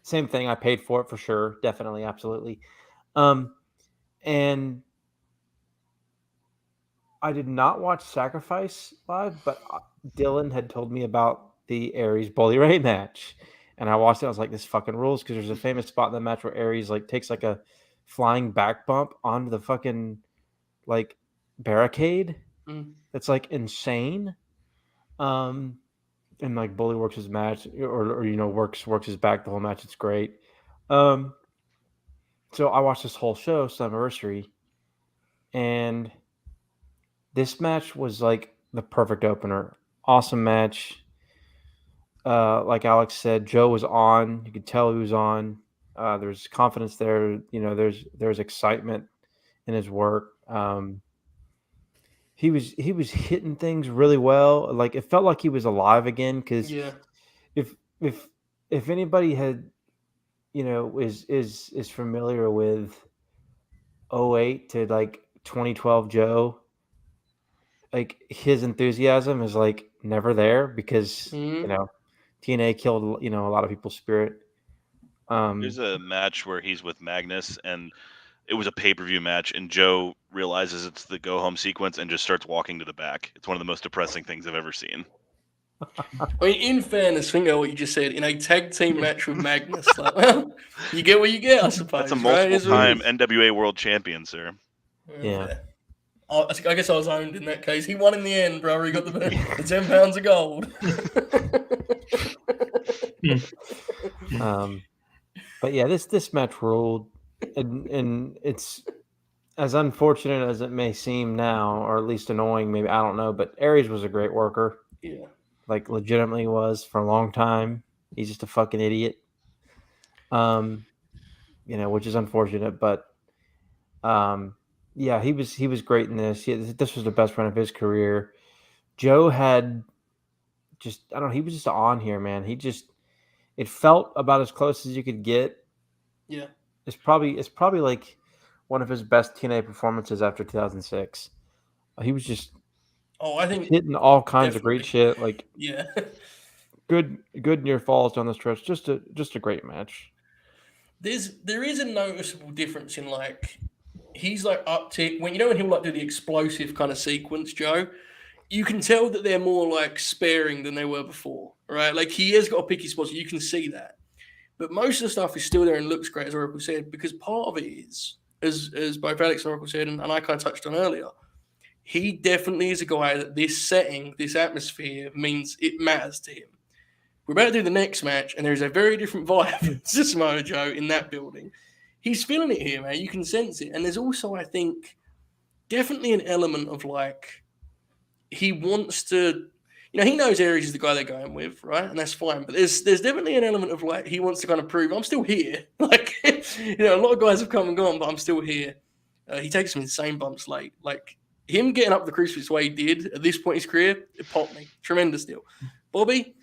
Same thing. I paid for it for sure. Definitely. Absolutely. And I did not watch Sacrifice live, but Dylan had told me about the Aries Bully Ray match. And I watched it. I was like, this fucking rules, because there's a famous spot in the match where Aries like takes like a flying back bump onto the fucking like barricade. That's like insane. And like Bully works his match or works his back the whole match. It's great. So I watched this whole show, Slammiversary, and this match was like the perfect opener. awesome match. Like Alex said, Joe was on. You could tell he was on. There's confidence there. There's excitement in his work. He was hitting things really well. Like it felt like he was alive again. Because if anybody had, is familiar with 08 to like 2012 Joe, like his enthusiasm is like never there because TNA killed a lot of people's spirit. There's a match where he's with Magnus, and it was a pay-per-view match, and Joe realizes it's the go-home sequence and just starts walking to the back. It's one of the most depressing things I've ever seen. I mean, in fairness, think of what you just said. In a tag team match with Magnus, like, well, you get what you get, I suppose. That's a multiple-time NWA World Champion, sir. Yeah. I guess I was owned in that case. He won in the end, bro. He got the 10 pounds of gold. But yeah, this match ruled, and it's as unfortunate as it may seem now, or at least annoying, maybe, I don't know. But Aries was a great worker. Yeah, like legitimately was for a long time. He's just a fucking idiot. Which is unfortunate, but yeah, he was great in this. This was the best run of his career. Joe had just, I don't know, he was just on here, man. It felt about as close as you could get. Yeah. It's probably like one of his best TNA performances after 2006. He was just I think hitting all kinds of great shit. Like, yeah. good near falls down the stretch. Just a great match. There is a noticeable difference in like he's like uptick when he'll like do the explosive kind of sequence, Joe. You can tell that they're more like sparing than they were before, right? Like he has got a picky spot, so you can see that. But most of the stuff is still there and looks great, as Oracle said, because part of it is, as both Alex and Oracle said, and I kind of touched on earlier, he definitely is a guy that this setting, this atmosphere means it matters to him. We're about to do the next match, and there's a very different vibe to Samoa Joe in that building. He's feeling it here, man. You can sense it. And there's also, I think, definitely an element of like, he wants to, he knows Aries is the guy they're going with, right? And that's fine. But there's definitely an element of like, he wants to kind of prove, I'm still here. Like, a lot of guys have come and gone, but I'm still here. He takes some insane bumps late. Like, him getting up the crucifix the way he did at this point in his career, it popped me. Tremendous deal. Bobby,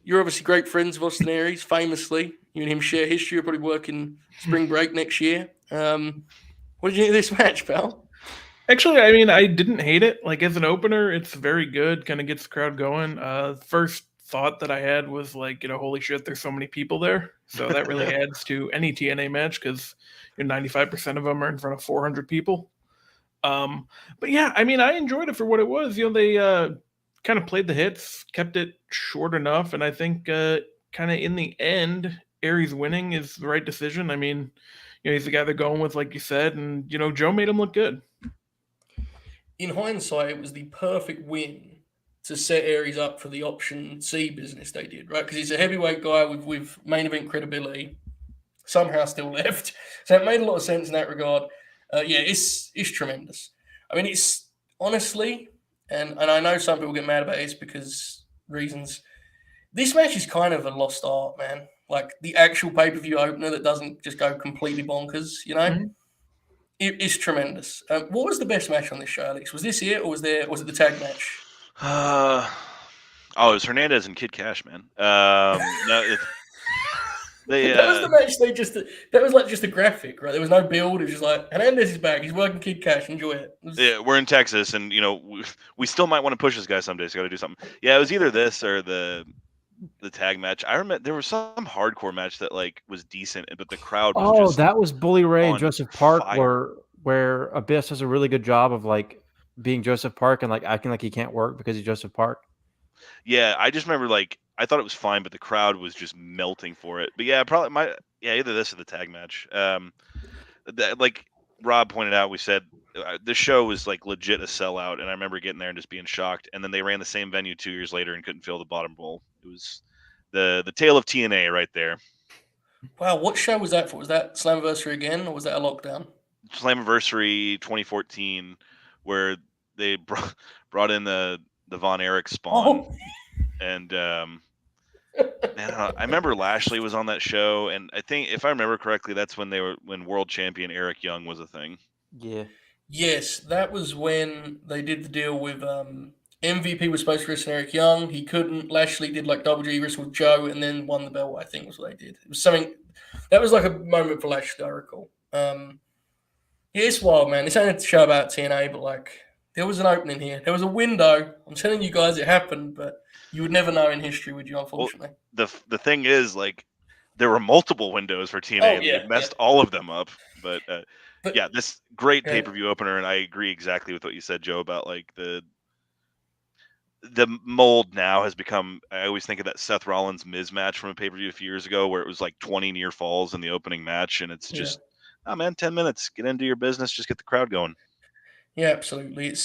you're obviously great friends with Austin Aries, famously. You and him share history. You're probably working spring break next year. What did you think of this match, pal? Actually, I mean, I didn't hate it. Like, as an opener, it's very good. Kind of gets the crowd going. First thought that I had was like, holy shit, there's so many people there. So that really adds to any TNA match because 95% of them are in front of 400 people. But yeah, I mean, I enjoyed it for what it was. They kind of played the hits, kept it short enough, and I think kind of in the end, Aries winning is the right decision. I mean, he's the guy they're going with, like you said, and Joe made him look good. In hindsight, it was the perfect win to set Aries up for the option C business they did, right? Because he's a heavyweight guy with main event credibility, somehow still left. So it made a lot of sense in that regard. Yeah, it's tremendous. I mean, it's honestly, and I know some people get mad about this because reasons. This match is kind of a lost art, man. Like the actual pay-per-view opener that doesn't just go completely bonkers, Mm-hmm. It's tremendous. What was the best match on this show, Alex? Was this it, or was it the tag match? It was Hernandez and Kid Cash, man. No, that was the match. That was like just a graphic, right? There was no build. It was just like Hernandez is back. He's working Kid Cash. Enjoy it. Yeah, we're in Texas, and we still might want to push this guy someday. So got to do something. Yeah, it was either this or the tag match. I remember there was some hardcore match that like was decent, but the crowd was just that was Bully Ray and Joseph Park, fire. where Abyss does a really good job of like being Joseph Park and like acting like he can't work because he's Joseph Park. Yeah, I just remember like I thought it was fine, but the crowd was just melting for it. But yeah, probably either this or the tag match. Like Rob pointed out, we said the show was like legit a sellout, and I remember getting there and just being shocked. And then they ran the same venue 2 years later and couldn't fill the bottom bowl. It was the tale of TNA right there. Wow, what show was that for? Was that Slammiversary again, or was that a lockdown? Slammiversary 2014, where they brought in the the Von Erich spawn, Oh, and man, I remember Lashley was on that show, and I think if I remember correctly, that's when world champion Eric Young was a thing. Yeah. yes, that was when they did the deal with MVP was supposed to wrestle Eric Young. He couldn't. Lashley did like Double G wrestled Joe and then won the belt, I think was what they did. It was something that was like a moment for Lashley, I recall. Yeah, it's wild, man. This ain't a show about TNA, but like there was an opening here. There was a window. I'm telling you guys it happened, but you would never know in history, would you, unfortunately? Well, the thing is, like, there were multiple windows for TNA, and they messed all of them up. But yeah, this great pay-per-view opener, and I agree exactly with what you said, Joe, about like the mold now has become. I always think of that Seth Rollins Miz match from a pay-per-view a few years ago, where it was like 20 near falls in the opening match, and it's just, oh man, 10 minutes, get into your business, just get the crowd going. Yeah, absolutely.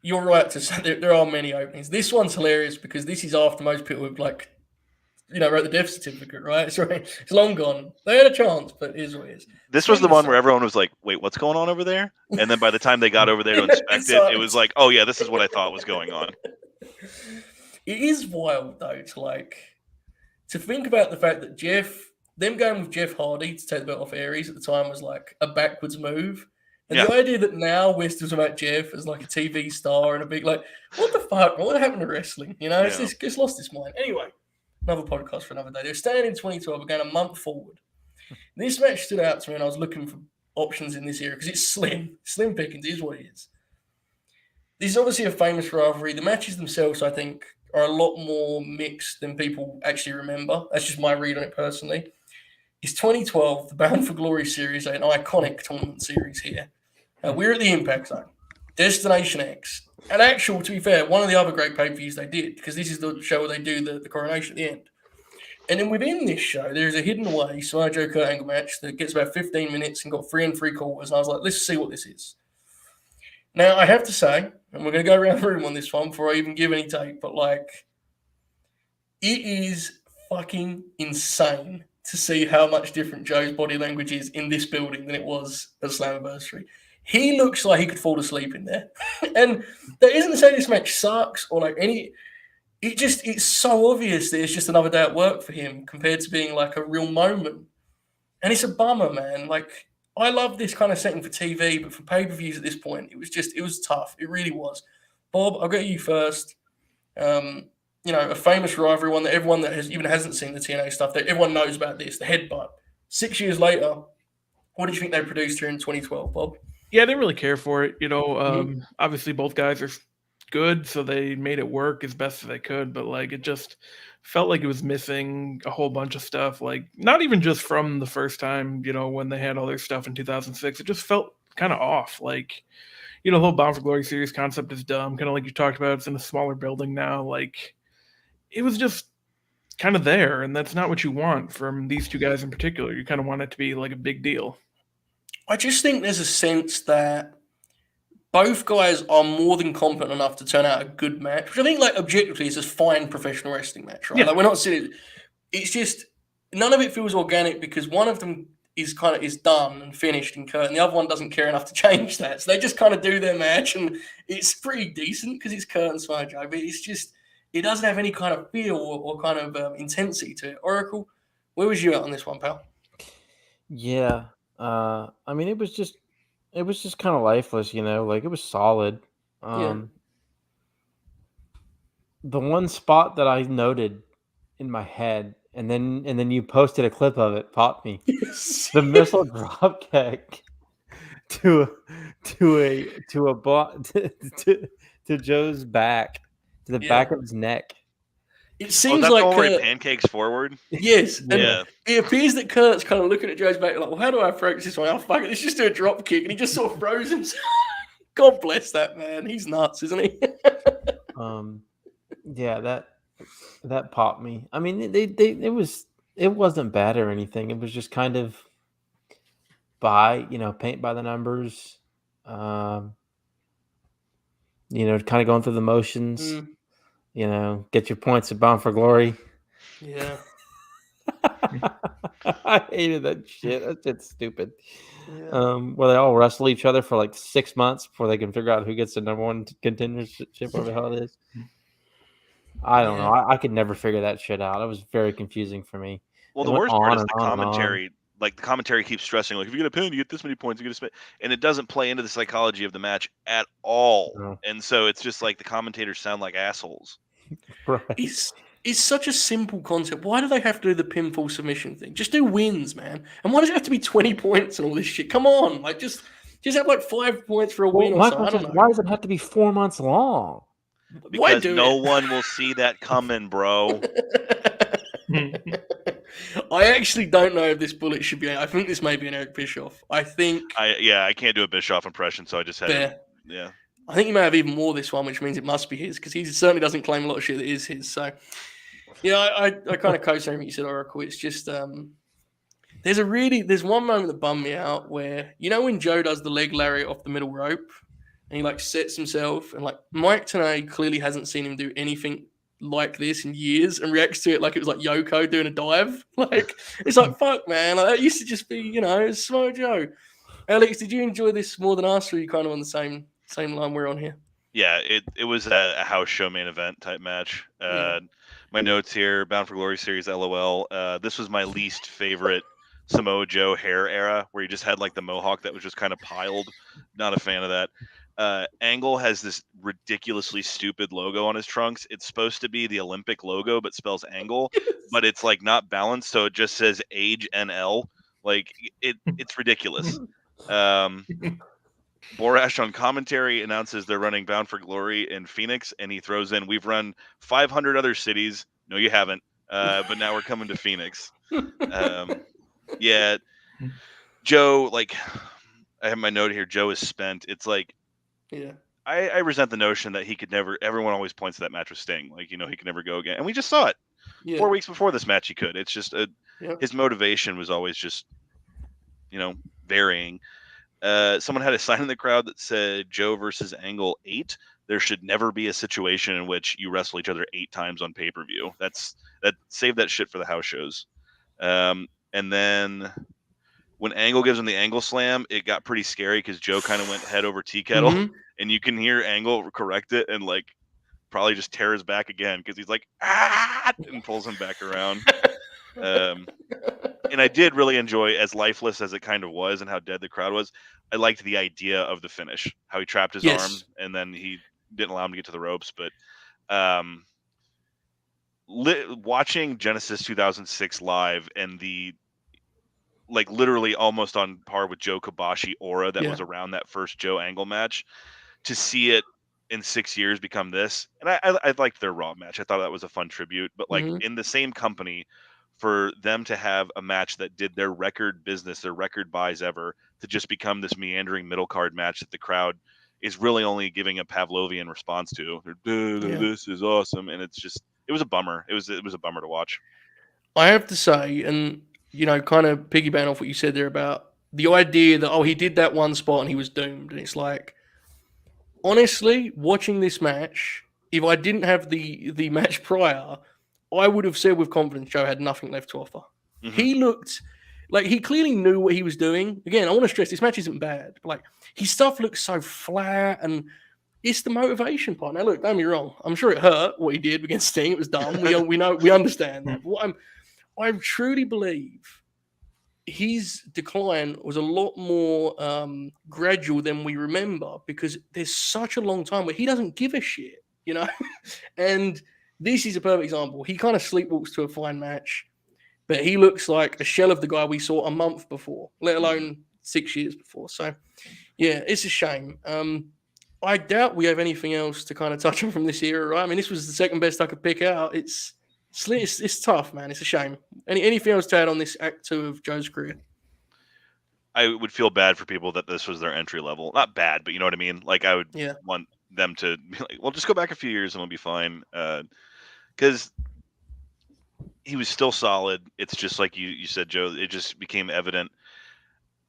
You're right to say there are many openings. This one's hilarious because this is after most people have like, wrote the death certificate, right? It's long gone. They had a chance, but it is what it is. This was the one where everyone was like, wait, what's going on over there? And then by the time they got over there to inspect it, it was like, oh yeah, this is what I thought was going on. It is wild though to think about the fact that them going with Jeff Hardy to take the belt off Aries at the time was like a backwards move. And the idea that now we're still talking about Jeff as like a TV star and a big, like, what the fuck? What happened to wrestling? It's lost its mind. Anyway, another podcast for another day. They're staying in 2012. We're going a month forward. This match stood out to me and I was looking for options in this era because it's slim. Slim pickings is what it is. This is obviously a famous rivalry. The matches themselves, I think, are a lot more mixed than people actually remember. That's just my read on it personally. It's 2012, the Bound for Glory series, an iconic tournament series here. We're at the Impact Zone, Destination X. And actual, to be fair, one of the other great pay-per-views they did, because this is the show where they do the coronation at the end. And then within this show, there's a hidden away Samoa Joe Kurt Angle match that gets about 15 minutes and got 3 3/4. And I was like, let's see what this is. Now, I have to say, and we're going to go around the room on this one before I even give any take, but like, it is fucking insane to see how much different Joe's body language is in this building than it was at Slammiversary. He looks like he could fall asleep in there. And that isn't to say this match sucks or like any. It's so obvious that it's just another day at work for him compared to being like a real moment. And it's a bummer, man. Like, I love this kind of setting for TV, but for pay-per-views at this point, it was tough. It really was. Bob, I'll go to you first. A famous rivalry, one that everyone that hasn't seen the TNA stuff, that everyone knows about this, the headbutt. 6 years later, what did you think they produced here in 2012, Bob? Yeah, I didn't really care for it. Obviously both guys are good, so they made it work as best as they could, but like it just felt like it was missing a whole bunch of stuff, like not even just from the first time, when they had all their stuff in 2006. It just felt kind of off. Like, the whole Bound for Glory series concept is dumb, kind of like you talked about. It's in a smaller building now. Like, it was just kind of there, and that's not what you want from these two guys in particular. You kind of want it to be like a big deal. I just think there's a sense that both guys are more than competent enough to turn out a good match, which I think, like, objectively is a fine professional wrestling match, right? Yeah. Like, we're not sitting. It's just none of it feels organic because one of them is done and finished and Kurt, and the other one doesn't care enough to change that. So they just kind of do their match, and it's pretty decent because it's Kurt and Samoa Joe, but it's just it doesn't have any kind of feel or kind of intensity to it. Oracle, where was you at on this one, pal? Yeah, I mean, it was just kind of lifeless, like it was solid. The one spot that I noted in my head, and then you posted a clip of it, popped me. Yes. The missile drop kick to Joe's back, to the back of his neck. It seems that's like the one where he pancakes forward. Yes, and Yeah. it appears that Kurt's kind of looking at Joe's back like, well, how do I approach this one? Oh, fuck it, let's just do a drop kick, and he just sort of froze himself. God bless that man. He's nuts, isn't he? Yeah, that popped me. I mean, it wasn't bad or anything. It was just kind of paint by the numbers. Kind of going through the motions. Get your points at Bound for Glory. Yeah. I hated that shit. That shit's stupid. Yeah. Where they all wrestle each other for like 6 months before they can figure out who gets the number one contendership, whatever the hell it is. I don't know. I could never figure that shit out. It was very confusing for me. Well, It the went worst part on is and the on and on. commentary. Like the commentary keeps stressing, like if you get a pin, you get this many points, you get this, and it doesn't play into the psychology of the match at all. No. And so it's just like the commentators sound like assholes. Right. It's such a simple concept. Why do they have to do the pinfall submission thing? Just do wins, man. And why does it have to be 20 points and all this shit? Come on, like just have like 5 points for a win or something. I don't know. Why does it have to be 4 months long? Why Because do no it? one will see that coming, bro. I actually don't know if this bullet should be. I think this may be an Eric Bischoff. I think. I can't do a Bischoff impression, so I just had Fair. to. Yeah. I think he may have even more this one, which means it must be his because he certainly doesn't claim a lot of shit that is his. So, yeah, I kind of co-sign what you said, Oracle. It's just there's one moment that bummed me out where when Joe does the leg lariat off the middle rope and he like sets himself and like Mike Tenay clearly hasn't seen him do anything like this in years and reacts to it like it was like Yoko doing a dive. Like it's like fuck man, like, that used to just be Samoa Joe. Alex, did you enjoy this more than us, or are you kind of on the same line we're on here? Yeah, it was a house show main event type match. My notes here: Bound for Glory series, LOL. This was my least favorite Samoa Joe hair era, where he just had like the mohawk that was just kind of piled. Not a fan of that. Angle has this ridiculously stupid logo on his trunks. It's supposed to be the Olympic logo, but spells Angle, but it's like not balanced, so it just says Age NL. Like it's ridiculous. Borash on commentary announces they're running Bound for Glory in Phoenix, and he throws in, "We've run 500 other cities." No, you haven't. But now we're coming to Phoenix. Yeah, Joe. Like, I have my note here. Joe is spent. It's like, yeah. I resent the notion that he could never. Everyone always points to that match with Sting. Like, he could never go again, and we just saw it. 4 weeks before this match, he could. It's just his motivation was always just, varying. Someone had a sign in the crowd that said Joe versus Angle 8. There should never be a situation in which you wrestle each other 8 times on pay-per-view. Save that shit for the house shows. And then when Angle gives him the Angle Slam, it got pretty scary because Joe kind of went head over tea kettle, and you can hear Angle correct it and like probably just tear his back again because he's like and pulls him back around. And I did really enjoy, as lifeless as it kind of was and how dead the crowd was, I liked the idea of the finish, how he trapped his arm and then he didn't allow him to get to the ropes. But watching Genesis 2006 live and the literally almost on par with Joe Kobashi aura that was around that first Joe Angle match, to see it in 6 years become this. And I liked their Raw match. I thought that was a fun tribute. But in the same company, for them to have a match that did their record business, their record buys ever, to just become this meandering middle card match that the crowd is really only giving a Pavlovian response to. This is awesome. And it was a bummer. It was a bummer to watch. I have to say, and kind of piggybacking off what you said there about the idea that, he did that one spot and he was doomed. And it's like, honestly, watching this match, if I didn't have the match prior, I would have said with confidence Joe had nothing left to offer. Mm-hmm. He looked like he clearly knew what he was doing. Again, I want to stress this match isn't bad, but like his stuff looks so flat, and it's the motivation part. Now, look, don't be wrong. I'm sure it hurt what he did against Sting. It was dumb. We understand that. But I truly believe his decline was a lot more gradual than we remember, because there's such a long time where he doesn't give a shit, and this is a perfect example. He kind of sleepwalks to a fine match, but he looks like a shell of the guy we saw a month before, let alone 6 years before. So, yeah, it's a shame. I doubt we have anything else to kind of touch on from this era, right? I mean, this was the second best I could pick out. It's tough, man. It's a shame. Anything else to add on this Act 2 of Joe's career? I would feel bad for people that this was their entry level. Not bad, but you know what I mean? Like, I would want them to be like, well, just go back a few years and we'll be fine. Because he was still solid. It's just like you said, Joe, it just became evident.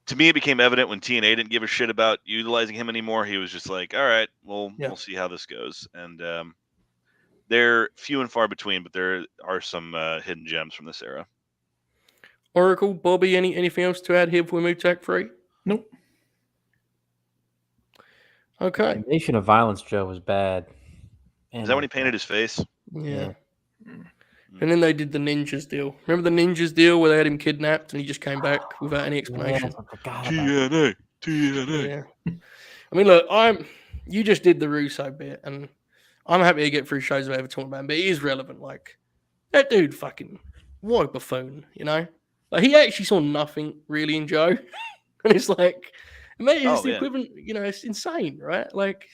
To me, it became evident when TNA didn't give a shit about utilizing him anymore. He was just like, all right, we'll see how this goes. And they're few and far between, but there are some hidden gems from this era. Oracle, Bobby, anything else to add here before we move to Act 3? Nope. Okay. The Nation of Violence Joe was bad. Is that when he painted his face? Yeah. Mm. And then they did the ninjas deal. Remember the ninjas deal where they had him kidnapped and he just came back without any explanation? I forgot about that. TNA. Yeah. I mean, look, you just did the Russo bit, and I'm happy to get through shows without ever talking about him, but it is relevant. Like, that dude fucking, what a buffoon, you know? Like, he actually saw nothing really in Joe. And it's like, mate, it's the equivalent, you know, it's insane, right? Like,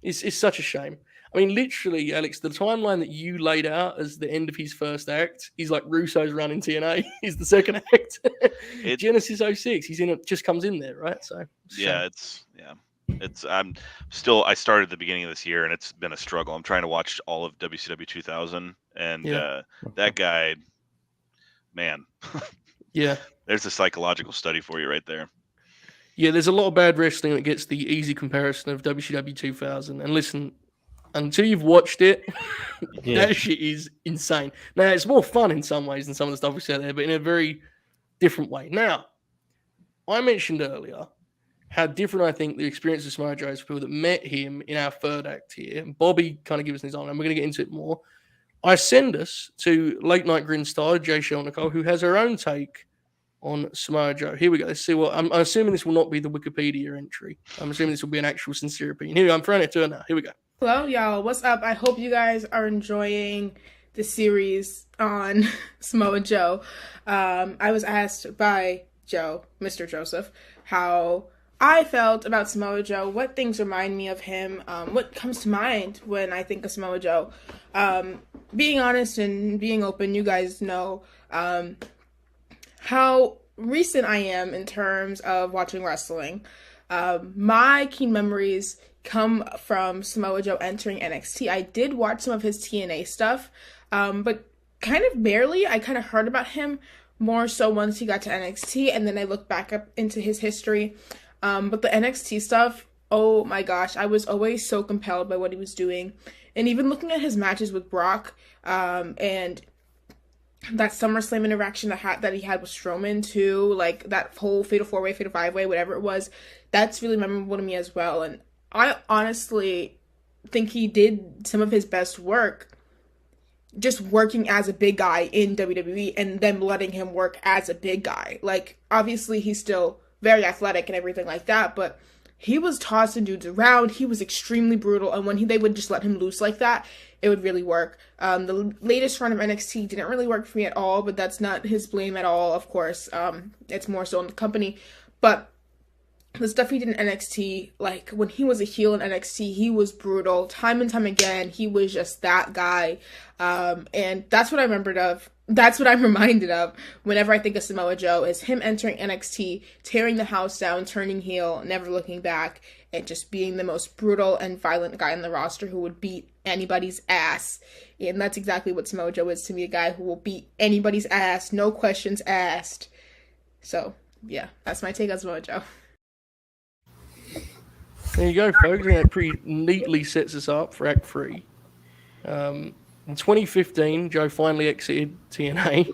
it's such a shame. I mean, literally, Alex, the timeline that you laid out as the end of his first act, he's like Russo's running TNA. He's the second act. Genesis 06, he's in it, just comes in there, right? So I started at the beginning of this year, and it's been a struggle. I'm trying to watch all of WCW 2000, and that guy, man, yeah, there's a psychological study for you right there. Yeah, there's a lot of bad wrestling that gets the easy comparison of WCW 2000. And listen, until you've watched it, that shit is insane. Now, it's more fun in some ways than some of the stuff we said there, but in a very different way. Now, I mentioned earlier how different I think the experience of Samoa Joe is for people that met him in our third act here. And Bobby kind of gives us his own, and we're going to get into it more. I send us to Late Night Grin star Jay Shell Nicole, who has her own take on Samoa Joe. Here we go. Let's see what I'm assuming this will not be the Wikipedia entry. I'm assuming this will be an actual sincere opinion. Here we go. I'm throwing it to her now. Here we go. Hello, y'all. What's up? I hope you guys are enjoying the series on Samoa Joe. I was asked by Joe, Mr. Joseph, how I felt about Samoa Joe, what things remind me of him, what comes to mind when I think of Samoa Joe. Being honest and being open, you guys know how recent I am in terms of watching wrestling. My keen memories come from Samoa Joe entering NXT. I did watch some of his TNA stuff, but kind of barely. I kind of heard about him more so once he got to NXT, and then I looked back up into his history. But the NXT stuff, oh my gosh, I was always so compelled by what he was doing. And even looking at his matches with Brock, and that SummerSlam interaction that he had with Strowman too, like that whole Fatal 4-Way, Fatal 5-Way, whatever it was, that's really memorable to me as well. And I honestly think he did some of his best work just working as a big guy in WWE and them letting him work as a big guy. Like, obviously he's still very athletic and everything like that, but he was tossing dudes around. He was extremely brutal, and when they would just let him loose like that, it would really work. The latest run of NXT didn't really work for me at all, but that's not his blame at all, of course. It's more so on the company. But the stuff he did in NXT, like when he was a heel in NXT, he was brutal. Time and time again, he was just that guy. And that's what I remembered of. That's what I'm reminded of whenever I think of Samoa Joe, is him entering NXT, tearing the house down, turning heel, never looking back, and just being the most brutal and violent guy on the roster who would beat anybody's ass. And that's exactly what Samoa Joe is to me, a guy who will beat anybody's ass, no questions asked. So, yeah, that's my take on Samoa Joe. There you go, folks. And that pretty neatly sets us up for Act 3. In 2015, Joe finally exited TNA.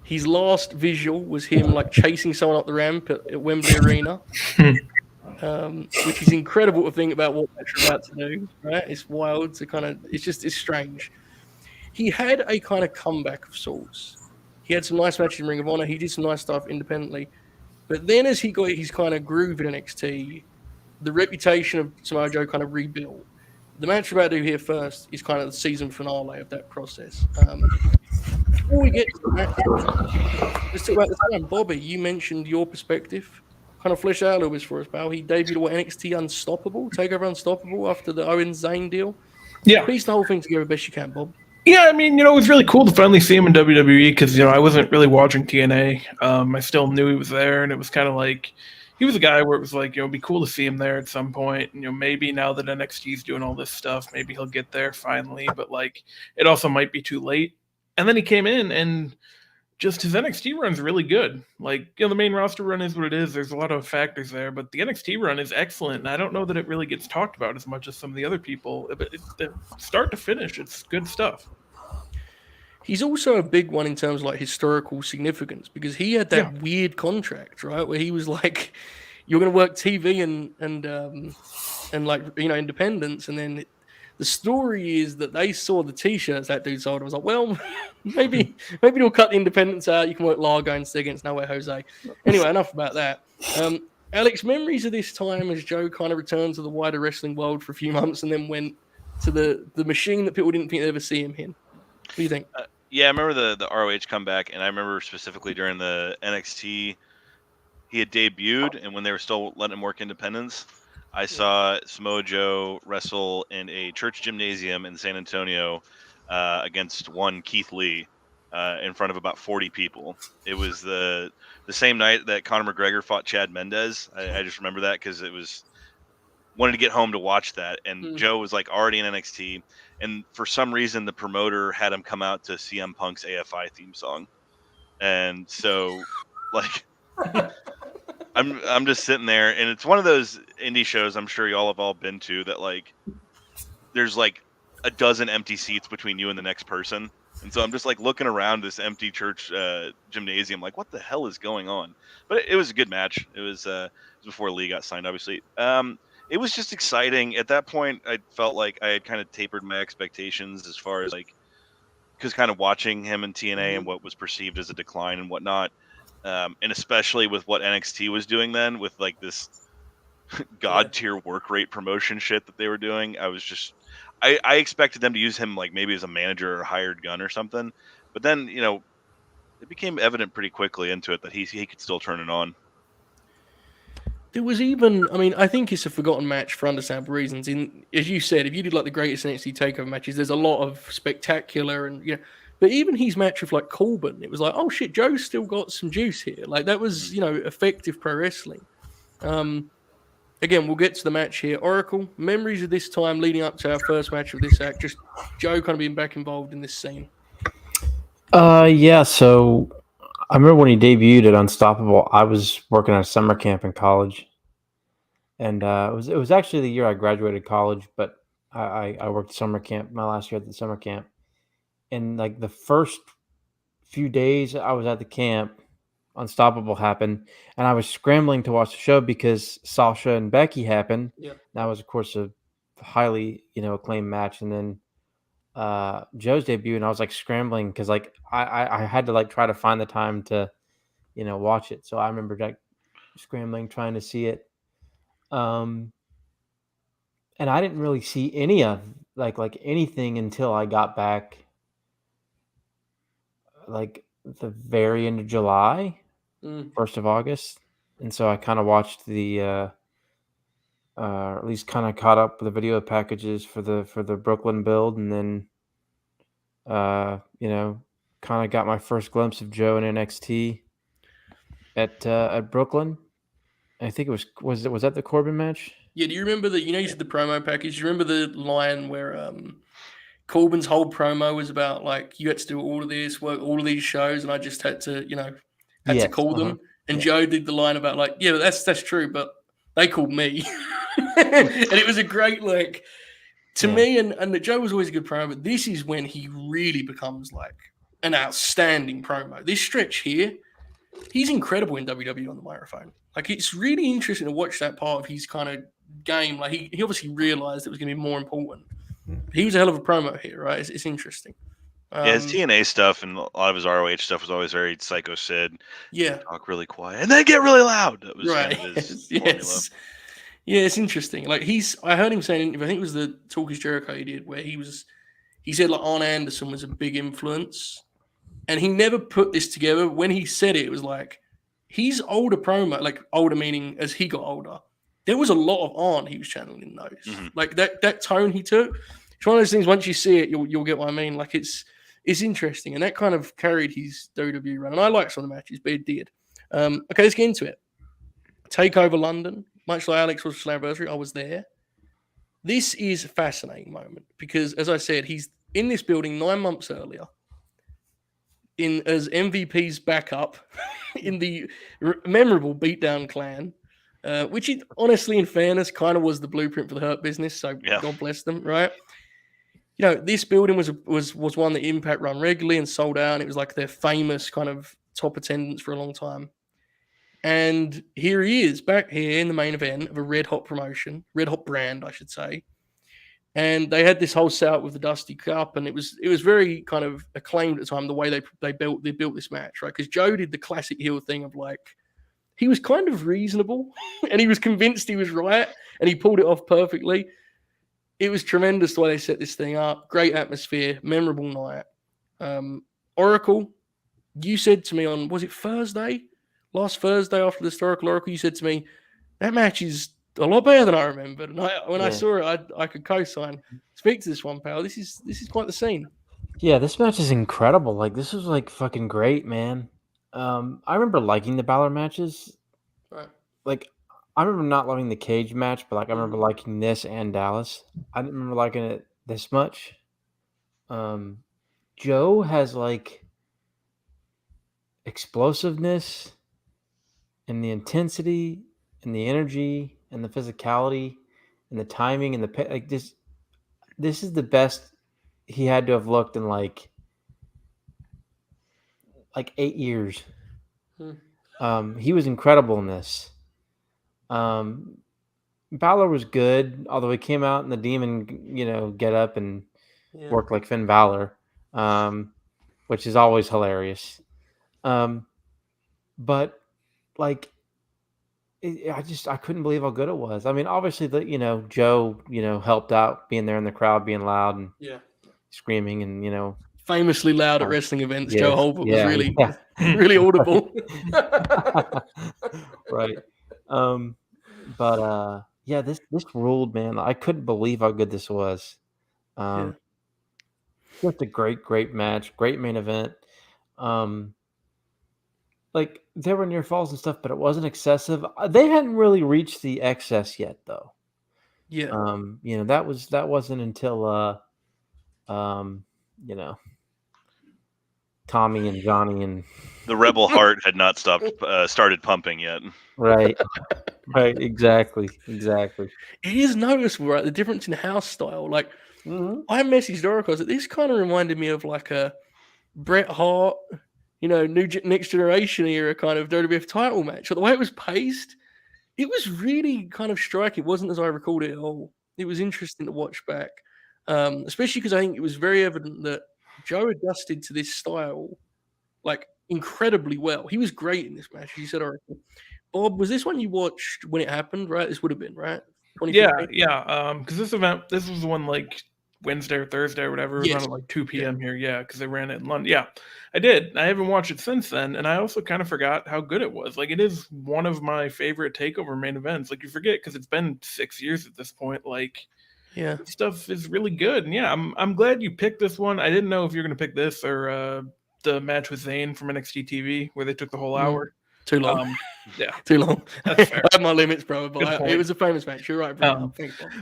His last visual was him like chasing someone up the ramp at Wembley Arena, which is incredible to think about what they're about to do. Right? It's wild to it's strange. He had a kind of comeback of sorts. He had some nice matches in Ring of Honor. He did some nice stuff independently, but then as he got his kind of groove in NXT, the reputation of Samoa Joe kind of rebuilt. The match we're about to do here first is kind of the season finale of that process. Before we get to the match, let's talk about the time. Bobby, you mentioned your perspective. Kind of flesh out a little bit for us, pal. He debuted NXT Unstoppable, TakeOver Unstoppable after the Owens-Zayn deal. Yeah. Piece the whole thing together best you can, Bob. Yeah, I mean, it was really cool to finally see him in WWE because, I wasn't really watching TNA. I still knew he was there, and it was kind of like, he was a guy where it was like, it'd be cool to see him there at some point. Maybe now that NXT's doing all this stuff, maybe he'll get there finally. But like, it also might be too late. And then he came in, and just his NXT run's really good. Like, the main roster run is what it is. There's a lot of factors there, but the NXT run is excellent. And I don't know that it really gets talked about as much as some of the other people. But start to finish, it's good stuff. He's also a big one in terms of like historical significance because he had that weird contract, right, where he was like, "You're going to work TV and like independence," and then The story is that they saw the T-shirts that dude sold. I was like, well, maybe they'll cut the independents out. You can work Largo instead against Nowhere Jose. Anyway, enough about that. Alex, memories of this time as Joe kind of returned to the wider wrestling world for a few months and then went to the machine that people didn't think they'd ever see him in. What do you think? Yeah, I remember the ROH comeback, and I remember specifically during the NXT, he had debuted, and when they were still letting him work independents, I saw Samoa Joe wrestle in a church gymnasium in San Antonio against one Keith Lee in front of about 40 people. It was the same night that Conor McGregor fought Chad Mendez. I just remember that because it was wanted to get home to watch that, and Joe was like already in NXT, and for some reason the promoter had him come out to CM Punk's AFI theme song, and so like I'm just sitting there, and it's one of those indie shows I'm sure y'all have all been to that like there's like a dozen empty seats between you and the next person, and so I'm just like looking around this empty church gymnasium like what the hell is going on. But it was a good match. It was before Lee got signed, obviously. It was just exciting. At that point, I felt like I had kind of tapered my expectations as far as like, because kind of watching him in TNA and what was perceived as a decline and whatnot, and especially with what NXT was doing then with like this god tier work rate promotion shit that they were doing. I was just, I expected them to use him like maybe as a manager or a hired gun or something, but then it became evident pretty quickly into it that he could still turn it on. There was even, I mean, I think it's a forgotten match for understandable reasons. As you said, if you did like the greatest NXT takeover matches, there's a lot of spectacular and but even his match with like Corbin, it was like, oh shit, Joe's still got some juice here. Like that was, effective pro wrestling. Again, we'll get to the match here. Oracle, memories of this time leading up to our first match of this act, just Joe kind of being back involved in this scene. Yeah, so I remember when he debuted at Unstoppable, I was working at a summer camp in college. And it was actually the year I graduated college, but I worked summer camp my last year at the summer camp. And like the first few days I was at the camp, Unstoppable happened, and I was scrambling to watch the show because Sasha and Becky happened. Yeah. That was, of course, a highly acclaimed match. And then Joe's debut, and I was like scrambling because like I had to like try to find the time to watch it. So I remember like scrambling trying to see it. And I didn't really see any of like anything until I got back like the very end of July, 1st of August. And so I kind of watched the at least kind of caught up with the video packages for the Brooklyn build, and then kind of got my first glimpse of Joe in NXT at Brooklyn. I think it was that the Corbin match? Yeah, do you remember you said the promo package? Do you remember the line where Corbin's whole promo was about like you had to do all of this, work all of these shows, and I just had to, to call them. And Joe did the line about like, yeah, that's true, but they called me. And it was a great to me, and Joe was always a good promo, but this is when he really becomes like an outstanding promo. This stretch here, he's incredible in WWE on the microphone. Like it's really interesting to watch that part of his kind of game. Like he obviously realized it was going to be more important. He was a hell of a promo here, right? It's interesting. His TNA stuff and a lot of his ROH stuff was always very Psycho Sid. Yeah, talk really quiet and then get really loud. That was right. kind of his formula. Yeah, it's interesting. Like I heard him saying, I think it was the Talk Is Jericho he did, where he said like Arn Anderson was a big influence, and he never put this together. When he said it, it was like he's older promo, like older meaning as he got older. There was a lot of Arn he was channeling in those. Like that tone he took. It's one of those things. Once you see it, you'll get what I mean. Like it's interesting, and that kind of carried his WWE run. And I liked some of the matches, but it did. Okay, let's get into it. Takeover London. Much like Alex was for anniversary, I was there. This is a fascinating moment because, as I said, he's in this building 9 months earlier as MVP's backup in the memorable Beatdown Clan, which honestly, in fairness, kind of was the blueprint for the Hurt Business. So God bless them, right? This building was one that Impact run regularly and sold out. And it was like their famous kind of top attendance for a long time. And here he is back here in the main event of a Red Hot promotion, Red Hot brand, I should say. And they had this whole setup with the Dusty Cup, and it was very kind of acclaimed at the time the way they built this match, right? Because Joe did the classic heel thing of like he was kind of reasonable, and he was convinced he was right, and he pulled it off perfectly. It was tremendous the way they set this thing up. Great atmosphere, memorable night. Oracle, you said to me on, was it Thursday? Last Thursday after the historical Oracle, you said to me, that match is a lot better than I remembered. And when I saw it, I could co-sign. Speak to this one, pal. This is quite the scene. Yeah, this match is incredible. Like, this was like fucking great, man. I remember liking the Balor matches. Right. Like, I remember not loving the cage match, but like I remember liking this and Dallas. I didn't remember liking it this much. Joe has like explosiveness and the intensity and the energy and the physicality and the timing and the like. This is the best he had to have looked in like 8 years. He was incredible in this. Balor was good, although he came out in the demon, get up and work like Finn Balor, which is always hilarious. But like, I couldn't believe how good it was. I mean, obviously Joe, helped out being there in the crowd, being loud and screaming and, famously loud at wrestling events. Yes, Joe Holbert was really, really audible. Right. But this ruled, man. I couldn't believe how good this was. Just a great match, great main event. Like there were near falls and stuff, but it wasn't excessive. They hadn't really reached the excess yet, though. Yeah. That wasn't until Tommy and Johnny and the rebel heart had not started pumping yet. Right. Right, exactly. It is noticeable, right? The difference in house style. Like, I messaged Oracle that this kind of reminded me of like a Bret Hart, next generation era kind of WWF title match. But the way it was paced, it was really kind of striking. It wasn't as I recalled it at all. It was interesting to watch back, especially because I think it was very evident that Joe adjusted to this style like incredibly well. He was great in this match. You said Oracle. Bob, was this one you watched when it happened, right? This would have been, right? Yeah. Because this was the one like Wednesday or Thursday or whatever. It was on at like 2 p.m. here. Yeah, because they ran it in London. Yeah, I did. I haven't watched it since then, and I also kind of forgot how good it was. Like, it is one of my favorite TakeOver main events. Like, you forget because it's been 6 years at this point. Like, stuff is really good. And yeah, I'm glad you picked this one. I didn't know if you're going to pick this or the match with Zayn from NXT TV where they took the whole hour. Too long. Too long. I have my limits, bro. But it was a famous match. You're right, bro.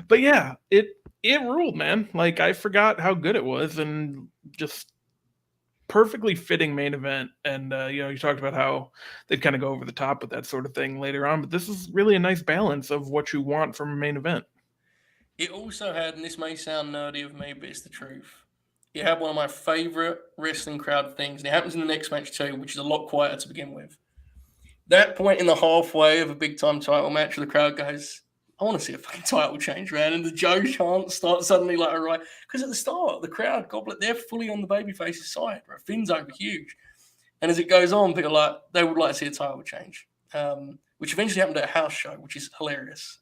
But yeah, it ruled, man. Like, I forgot how good it was, and just perfectly fitting main event. And you talked about how they'd kind of go over the top with that sort of thing later on. But this is really a nice balance of what you want from a main event. It also had, and this may sound nerdy of me, but it's the truth. It had one of my favorite wrestling crowd things, and it happens in the next match too, which is a lot quieter to begin with. That point in the halfway of a big time title match where the crowd goes, I want to see a fucking title change, man. And the Joe chant starts suddenly like a right. Because at the start, the crowd, Goblet, they're fully on the babyface's side, bro. Finn's over huge. And as it goes on, people are they would like to see a title change, which eventually happened at a house show, which is hilarious.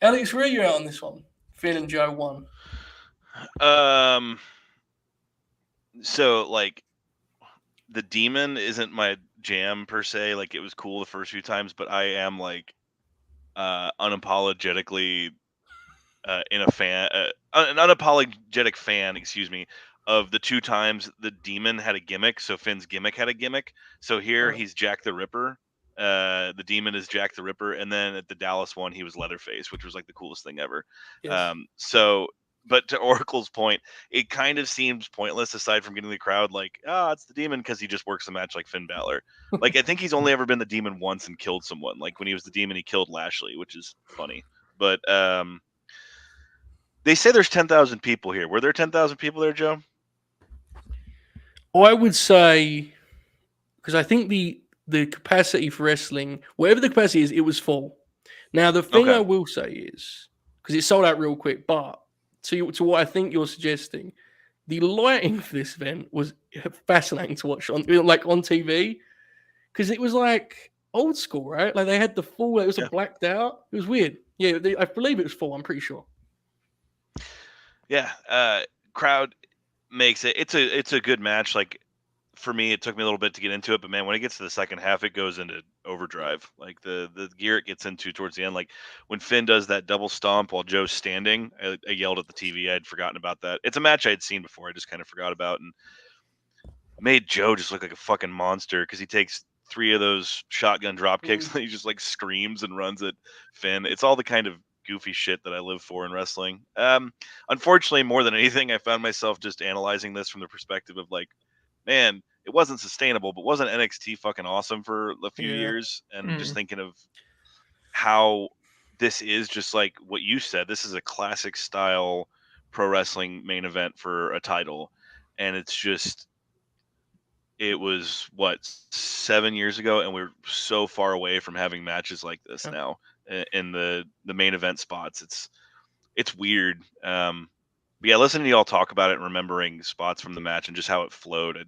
Alex, where are you at on this one? Finn and Joe won. So, like, the demon isn't my jam per se. Like, it was cool the first few times, but I am like unapologetically an unapologetic fan, of the 2 times the demon had a gimmick. So Finn's gimmick had a gimmick. So here he's Jack the Ripper. The demon is Jack the Ripper, and then at the Dallas one he was Leatherface, which was like the coolest thing ever. Yes. But to Oracle's point, it kind of seems pointless aside from getting the crowd like, it's the demon because he just works the match like Finn Balor. Like, I think he's only ever been the demon once and killed someone. Like, when he was the demon, he killed Lashley, which is funny. But they say there's 10,000 people here. Were there 10,000 people there, Joe? I would say, because I think the capacity for wrestling, whatever the capacity is, it was full. Now, the thing I will say is, because it sold out real quick, but to what I think you're suggesting, the lighting for this event was fascinating to watch on TV because it was like old school, right? Like they had the full. It was blacked out. It was weird. Yeah, I believe it was full. I'm pretty sure. Yeah, crowd makes it. It's a good match. Like for me, it took me a little bit to get into it, but man, when it gets to the second half, it goes into overdrive. Like the gear it gets into towards the end, like when Finn does that double stomp while Joe's standing, I yelled at the TV. I'd forgotten about that. It's a match I'd seen before. I just kind of forgot about, and made Joe just look like a fucking monster because he takes 3 of those shotgun drop kicks and he just like screams and runs at Finn. It's all the kind of goofy shit that I live for in wrestling. Unfortunately, more than anything, I found myself just analyzing this from the perspective of like, man, it wasn't sustainable, but wasn't NXT fucking awesome for a few years? And just thinking of how this is just like what you said. This is a classic style pro wrestling main event for a title. And it's just, it was what, 7 years ago, and we're so far away from having matches like this now in the main event spots. It's weird. But yeah, listening to y'all talk about it and remembering spots from the match and just how it flowed, and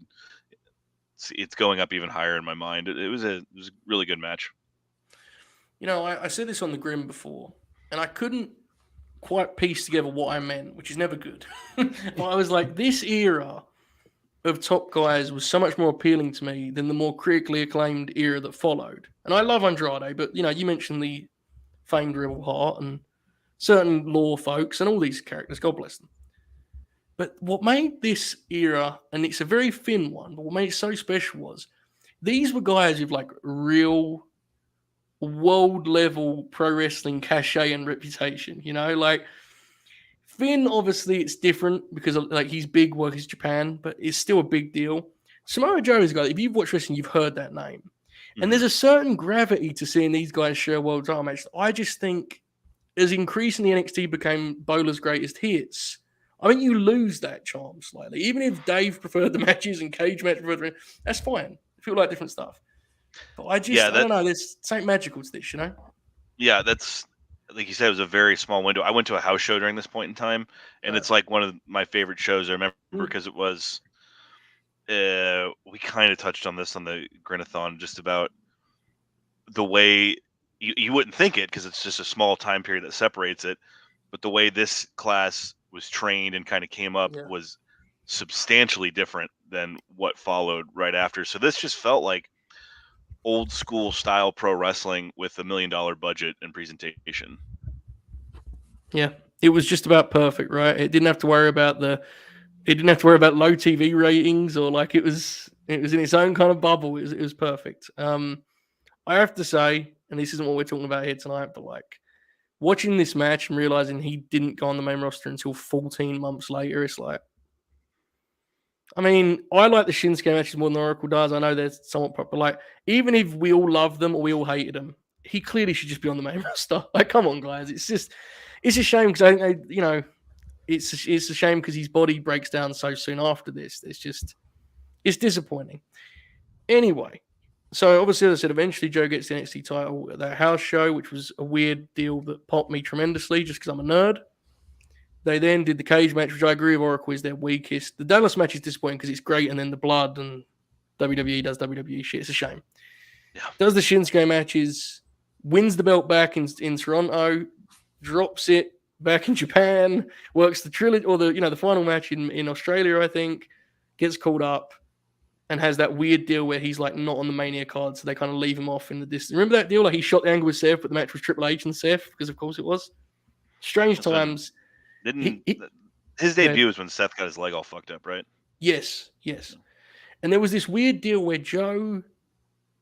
it's going up even higher in my mind. It was a really good match. You know, I said this on the Grim before, and I couldn't quite piece together what I meant, which is never good. But I was like, this era of top guys was so much more appealing to me than the more critically acclaimed era that followed. And I love Andrade, but you know, you mentioned the famed Rebel Heart and certain Law folks and all these characters, God bless them. But what made this era, and it's a very thin one, but what made it so special was these were guys with like real world level pro wrestling cachet and reputation, you know, like Finn, obviously it's different because like he's big work is Japan, but it's still a big deal. Samoa Joe is a guy, if you've watched wrestling, you've heard that name. And there's a certain gravity to seeing these guys share world title matches. I just think as increasingly NXT became Bowler's greatest hits, I think you lose that charm slightly. Even if Dave preferred the matches and Cage match preferred, that's fine. I feel like different stuff. But I just, I don't know, there's something magical to this, you know? Yeah, that's, like you said, it was a very small window. I went to a house show during this point in time, and it's like one of my favorite shows. I remember because it was, we kind of touched on this on the Grinathon, just about the way you wouldn't think it because it's just a small time period that separates it. But the way this class was trained and kind of came up was substantially different than what followed right after. So this just felt like old school style pro wrestling with $1 million budget and presentation. Yeah, it was just about perfect, right? It didn't have to worry about low TV ratings or like it was in its own kind of bubble. It was perfect. I have to say, and this isn't what we're talking about here tonight, but like watching this match and realizing he didn't go on the main roster until 14 months later, it's like, I mean, I like the Shinsuke matches more than Oracle does. I know they're somewhat proper. Like, even if we all loved them or we all hated them, he clearly should just be on the main roster. Like, come on, guys. It's a shame because I think it's a shame because his body breaks down so soon after this. It's disappointing. Anyway, so obviously, as I said, eventually Joe gets the NXT title at that house show, which was a weird deal that popped me tremendously just because I'm a nerd. They then did the cage match, which I agree with Oracle is their weakest. The Dallas match is disappointing because it's great, and then the blood and WWE does WWE shit. It's a shame. Yeah. Does the Shinsuke matches, wins the belt back in Toronto, drops it back in Japan, works the trilogy or the final match in Australia, I think, gets called up, and has that weird deal where he's like not on the Mania card, so they kind of leave him off in the distance. Remember that deal? Like he shot the angle with Seth, but the match was Triple H and Seth, because of course it was. Strange times. His debut was when Seth got his leg all fucked up, right? Yes. And there was this weird deal where Joe,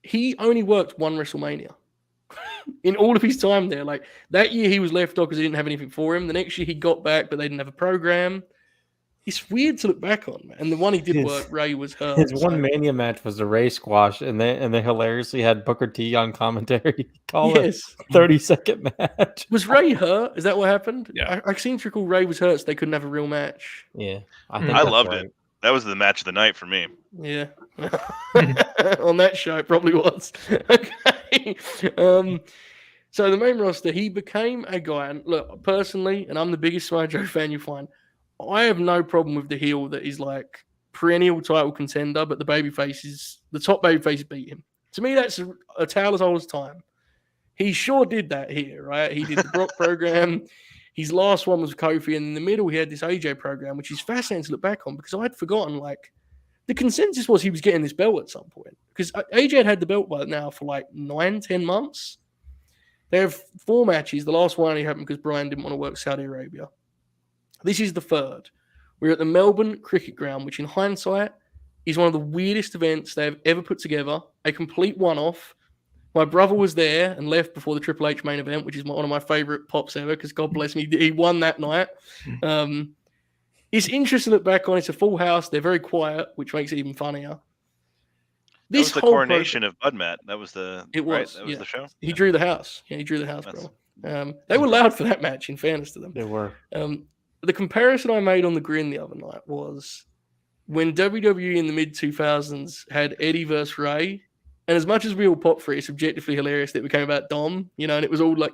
he only worked one WrestleMania in all of his time there. Like that year he was left off because they didn't have anything for him. The next year he got back, but they didn't have a program. It's weird to look back on, man. And the one he did work, Ray was hurt. His one Mania match was a Ray squash, and they hilariously had Booker T on commentary call it a 30-second match. Was Ray hurt? Is that what happened? Yeah. I seem to recall Ray was hurt, so they couldn't have a real match. Yeah, I loved it. That was the match of the night for me. Yeah. On that show, it probably was. Okay. So the main roster, he became a guy. And look, personally, and I'm the biggest Samoa Joe fan you find, I have no problem with the heel that is like perennial title contender, but the babyface is the top babyface beat him. To me, that's a tale as old as time. He sure did that here, right? He did the Brock program. His last one was Kofi, and in the middle he had this AJ program, which is fascinating to look back on because I'd forgotten. Like the consensus was he was getting this belt at some point because AJ had the belt by now for like 9-10 months. They have 4 matches. The last one only happened because Brian didn't want to work Saudi Arabia. This is the third. We're at the Melbourne Cricket Ground, which in hindsight is one of the weirdest events they have ever put together. A complete one-off. My brother was there and left before the Triple H main event, which is one of my favorite pops ever because God bless me, he won that night. It's interesting to look back on. It's a full house. They're very quiet, which makes it even funnier. That was the coronation of Bud Matt. That was the the show. He drew the house. Yeah, he drew the house, bro. They were loud for that match. In fairness to them, They were. The comparison I made on the Grin the other night was when WWE in the mid 2000s had Eddie versus Ray, and as much as we all pop for it, it's objectively hilarious that it became about Dom, and it was all like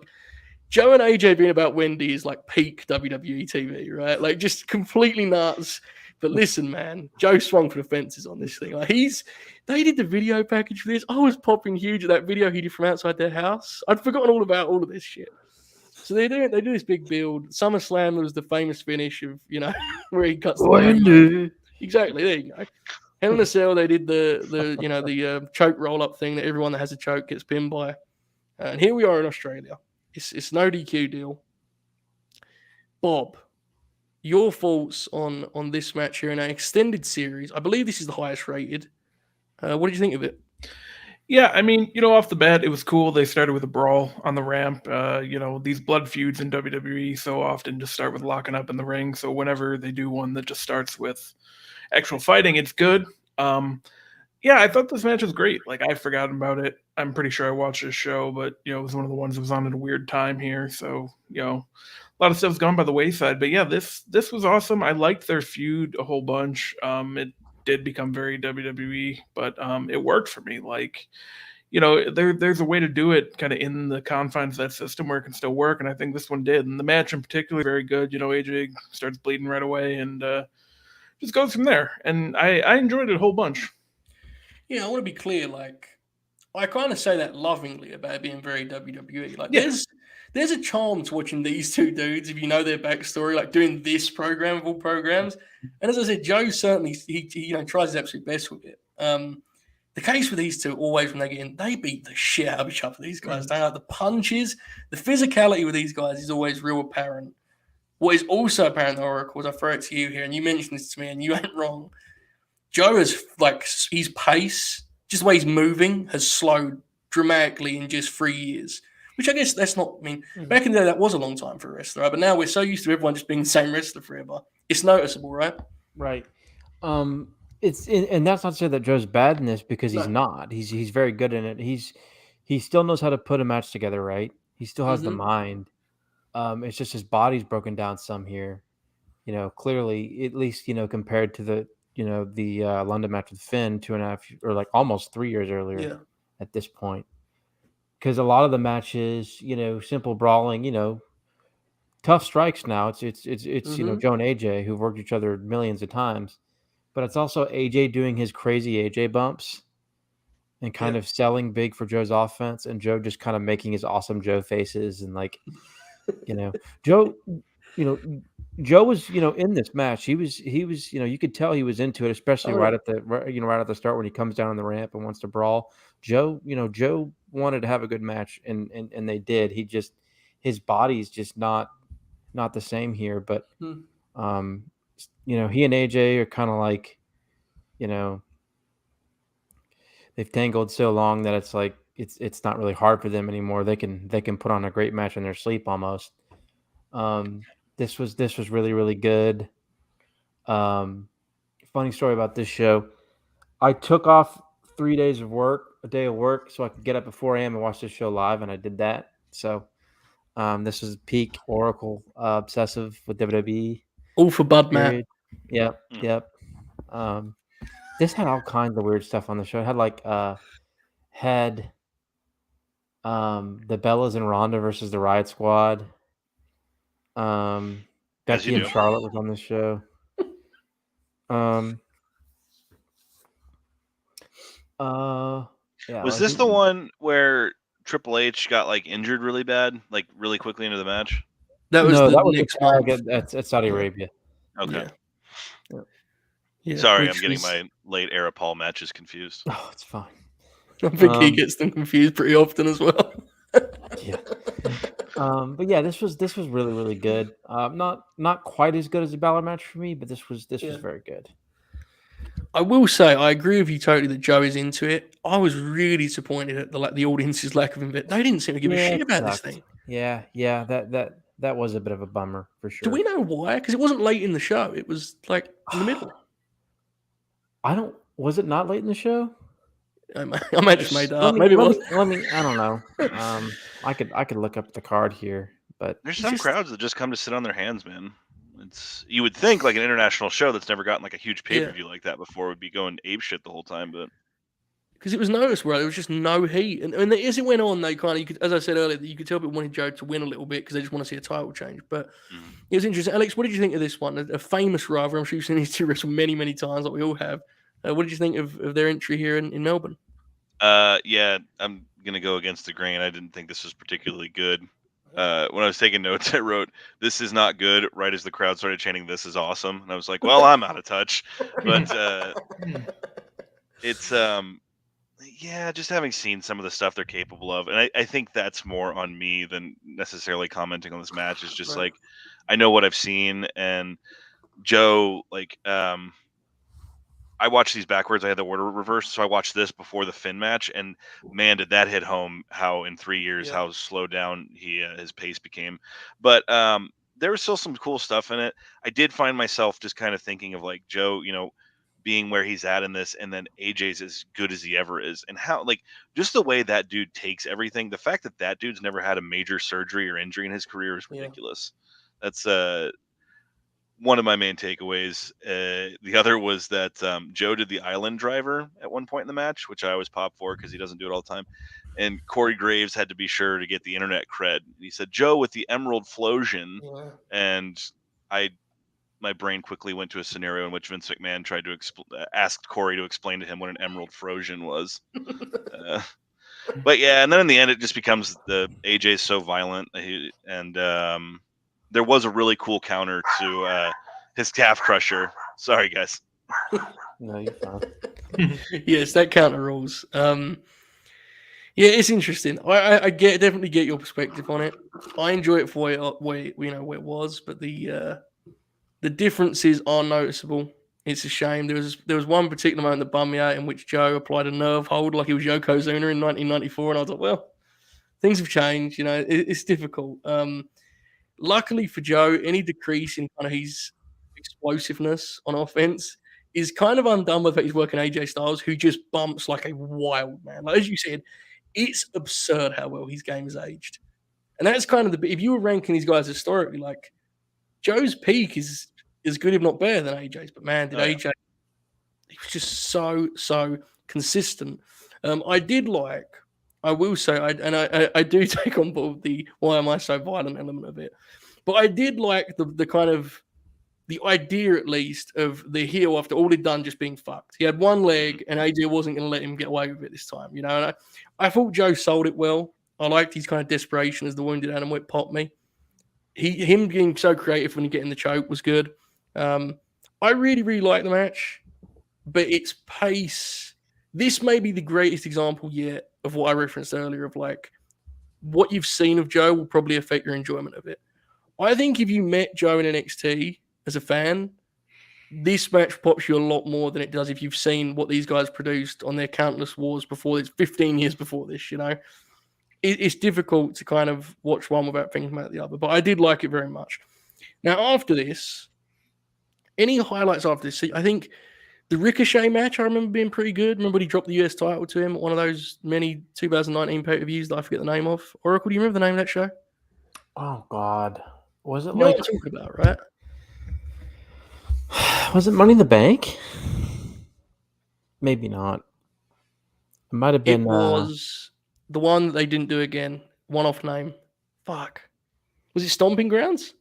Joe and AJ being about Wendy is like peak WWE TV, right? Like just completely nuts. But listen, man, Joe swung for the fences on this thing. Like they did the video package for this. I was popping huge at that video he did from outside their house. I'd forgotten all about all of this shit. So they do this big build. SummerSlam was the famous finish of where he cuts the Wendy. Exactly. There you go. Hell in a Cell, they did the choke roll up thing that everyone that has a choke gets pinned by. And here we are in Australia. It's no DQ deal. Bob, your thoughts on this match here in an extended series? I believe this is the highest rated. What did you think of it? Yeah, I mean, off the bat, it was cool. They started with a brawl on the ramp. These blood feuds in WWE so often just start with locking up in the ring. So whenever they do one that just starts with actual fighting, it's good. Yeah, I thought this match was great. Like, I've forgotten about it. I'm pretty sure I watched this show, but, it was one of the ones that was on at a weird time here. So, a lot of stuff's gone by the wayside. But, yeah, this was awesome. I liked their feud a whole bunch. It did become very WWE, but it worked for me. Like, there's a way to do it kind of in the confines of that system where it can still work, and I think this one did. And the match in particular, very good. AJ starts bleeding right away and just goes from there. And I enjoyed it a whole bunch. Yeah, I want to be clear. Like, I kind of say that lovingly about being very WWE. Like, there's a charm to watching these two dudes if you know their backstory, like doing this program of all programs. And as I said, Joe certainly he tries his absolute best with it. The case with these two, always when they get in, they beat the shit out of each other. These guys, they like the punches, the physicality with these guys is always real apparent. What is also apparent, Oracle, is I throw it to you here, and you mentioned this to me, and you ain't wrong. Joe is like his pace, just the way he's moving, has slowed dramatically in just 3 years. Which I guess that's not. I mean, back in the day that was a long time for a wrestler, right? But now we're so used to everyone just being the same wrestler forever. It's noticeable, right? Right. And that's not to say that Joe's bad in this because he's not. He's very good in it. He still knows how to put a match together, right? He still has the mind. It's just his body's broken down some here. Clearly, at least compared to the London match with Finn 2.5 or like almost 3 years earlier at this point. Because a lot of the matches, simple brawling, tough strikes now. It's Joe and AJ who've worked each other millions of times, but it's also AJ doing his crazy AJ bumps and kind of selling big for Joe's offense, and Joe just kind of making his awesome Joe faces and Joe. Joe was, in this match. He was, you could tell he was into it, especially right at the start when he comes down on the ramp and wants to brawl. Joe wanted to have a good match, and they did. His body's just not the same here. But he and AJ are kind of like, they've tangled so long that it's like it's not really hard for them anymore. They can put on a great match in their sleep almost. This was really, really good. Funny story about this show. I took off 3 days of work, a day of work, so I could get up at 4 a.m. and watch this show live, and I did that. So this was peak Oracle obsessive with WWE. All for Bud Matt. Yep. This had all kinds of weird stuff on the show. It had the Bellas and Ronda versus the Riot Squad. Becky and do. Charlotte was on this show. Yeah. Was this the one where Triple H got like injured really bad, like really quickly into the match? That was No, the that was next the tag month. at Saudi Yeah. Arabia. Okay. Yeah. Sorry, which I'm getting was- my late era Paul matches confused. Oh, it's fine. I think he gets them confused pretty often as well. Yeah. But yeah, this was really, really good. Not quite as good as a Balor match for me, but this was very good. I will say I agree with you totally that Joe is into it. I was really disappointed at the audience's lack of investment. They didn't seem to give a shit about this thing. Yeah, that was a bit of a bummer for sure. Do we know why? Because it wasn't late in the show. It was like in the middle. Was it not late in the show? I might just made that up. Maybe it was. Let me. I don't know. I could look up the card here, but There's some crowds that just come to sit on their hands, man. You would think like an international show that's never gotten like a huge pay-per-view like that before would be going ape shit the whole time, but because it was noticeable, there was just no heat, and as it went on, they kind of, you could, as I said earlier, you could tell people wanted Joe to win a little bit because they just want to see a title change. But it was interesting. Alex, what did you think of this one? A famous rival. I'm sure you've seen these two wrestle many, many times, like we all have. What did you think of their entry here in Melbourne? Yeah, I'm gonna go against the grain. I didn't think this was particularly good. When I was taking notes, I wrote, "This is not good." Right as the crowd started chanting, "This is awesome," and I was like, "Well, I'm out of touch." But it's yeah, just having seen some of the stuff they're capable of, and I think that's more on me than necessarily commenting on this match. It's just like I know what I've seen, and Joe, like, I watched these backwards. I had the order reversed, so I watched this before the Finn match, and man, did that hit home! How in 3 years, how slowed down his pace became. But there was still some cool stuff in it. I did find myself just kind of thinking of like Joe, being where he's at in this, and then AJ's as good as he ever is, and how like just the way that dude takes everything. The fact that dude's never had a major surgery or injury in his career is ridiculous. That's one of my main takeaways. The other was that Joe did the island driver at one point in the match, which I always pop for because he doesn't do it all the time. And Corey Graves had to be sure to get the internet cred. He said, "Joe with the Emerald Flosion," and my brain quickly went to a scenario in which Vince McMahon tried to asked Corey to explain to him what an Emerald Flosion was. But yeah, and then in the end, it just becomes the AJ's so violent, and there was a really cool counter to his calf crusher. Sorry, guys. No, you're fine. Yes, that counter rules. Yeah, it's interesting. I definitely get your perspective on it. I enjoy it for where it was, but the differences are noticeable. It's a shame. There was one particular moment that bummed me out in which Joe applied a nerve hold like he was Yokozuna in 1994, and I was like, well, things have changed. It's difficult. Luckily for Joe, any decrease in kind of his explosiveness on offense is kind of undone with that he's working AJ Styles, who just bumps like a wild man. Like, as you said, it's absurd how well his game has aged. And that's kind of if you were ranking these guys historically, like Joe's peak is as good, if not better, than AJ's. But man, did AJ, he was just so consistent. I will say, I do take on board the why am I so violent element of it. But I did like the kind of the idea, at least, of the heel after all he'd done just being fucked. He had one leg, and AJ wasn't going to let him get away with it this time. And I thought Joe sold it well. I liked his kind of desperation as the wounded animal. It popped me. Him being so creative when he get in the choke was good. I really, really like the match, but its pace. This may be the greatest example yet of what I referenced earlier of like what you've seen of Joe will probably affect your enjoyment of it. I think if you met Joe in NXT as a fan, this match pops you a lot more than it does if you've seen what these guys produced on their countless wars before this, 15 years before this, It's difficult to kind of watch one without thinking about the other, but I did like it very much. Now, after this, any highlights after this? I think the Ricochet match I remember being pretty good. Remember when he dropped the US title to him at one of those many 2019 pay-per-views that I forget the name of? Oracle, do you remember the name of that show? Oh, God. Was it you know what I'm talking about, right? Was it Money in the Bank? Maybe not. It might have been. It was. the one that they didn't do again, one-off name. Fuck. Was it Stomping Grounds?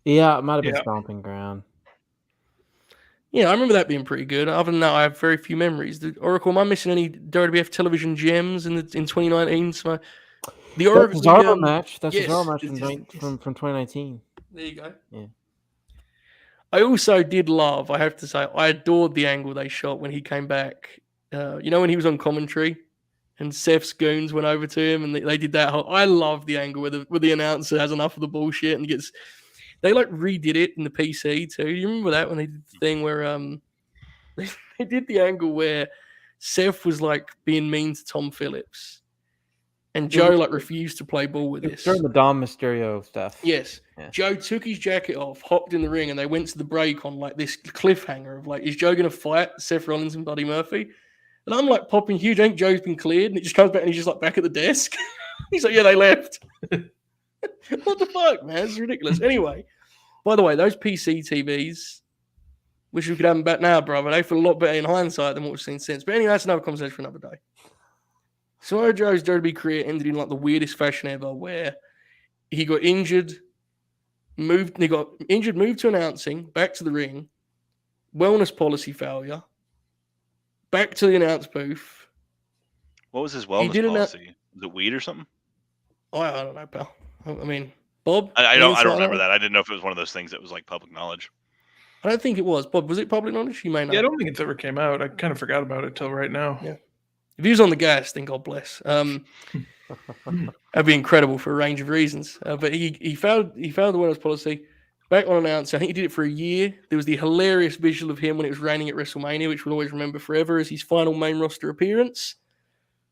Yeah, it might have been Yeah. Stomping Ground. Yeah, I remember that being pretty good. Other than that, I have very few memories. The Oracle, am I missing any WWF television gems in 2019? So the Oracle Cesaro match. That's yes, Cesaro match yes. from 2019. There you go. Yeah. I also did love, I have to say, I adored the angle they shot when he came back. You know, when he was on commentary and Seth's goons went over to him and they did that whole. I love the angle where the announcer has enough of the bullshit and gets. They like redid it in the PC too. You remember that when they did the thing where they did the angle where Seth was like being mean to Tom Phillips and Joe like refused to play ball with this. During the Dom Mysterio stuff. Yes. Yeah. Joe took his jacket off, hopped in the ring, and they went to the break on like this cliffhanger of like, is Joe going to fight Seth Rollins and Buddy Murphy? And I'm like popping huge. I think Joe's been cleared, and it just comes back and he's just like back at the desk. He's like, yeah, they left. What the fuck, man? It's ridiculous. Anyway, by the way, those PC TVs, wish we could have them back now, brother. They feel a lot better in hindsight than what we've seen since. But anyway, that's another conversation for another day. Samoa Joe's WWE career ended in like the weirdest fashion ever, where he got injured, moved to announcing, back to the ring, wellness policy failure, back to the announce booth. What was his wellness policy? Was it weed or something? I don't know, pal. I mean, Bob? I don't remember that. I didn't know if it was one of those things that was like public knowledge. I don't think it was. Bob, was it public knowledge? You may know. Yeah, I don't think it's ever came out. I kind of forgot about it till right now. Yeah. If he was on the gas, then God bless. That'd be incredible for a range of reasons. But he failed the wellness policy. Back on announce. I think he did it for a year. There was the hilarious visual of him when it was raining at WrestleMania, which we'll always remember forever as his final main roster appearance.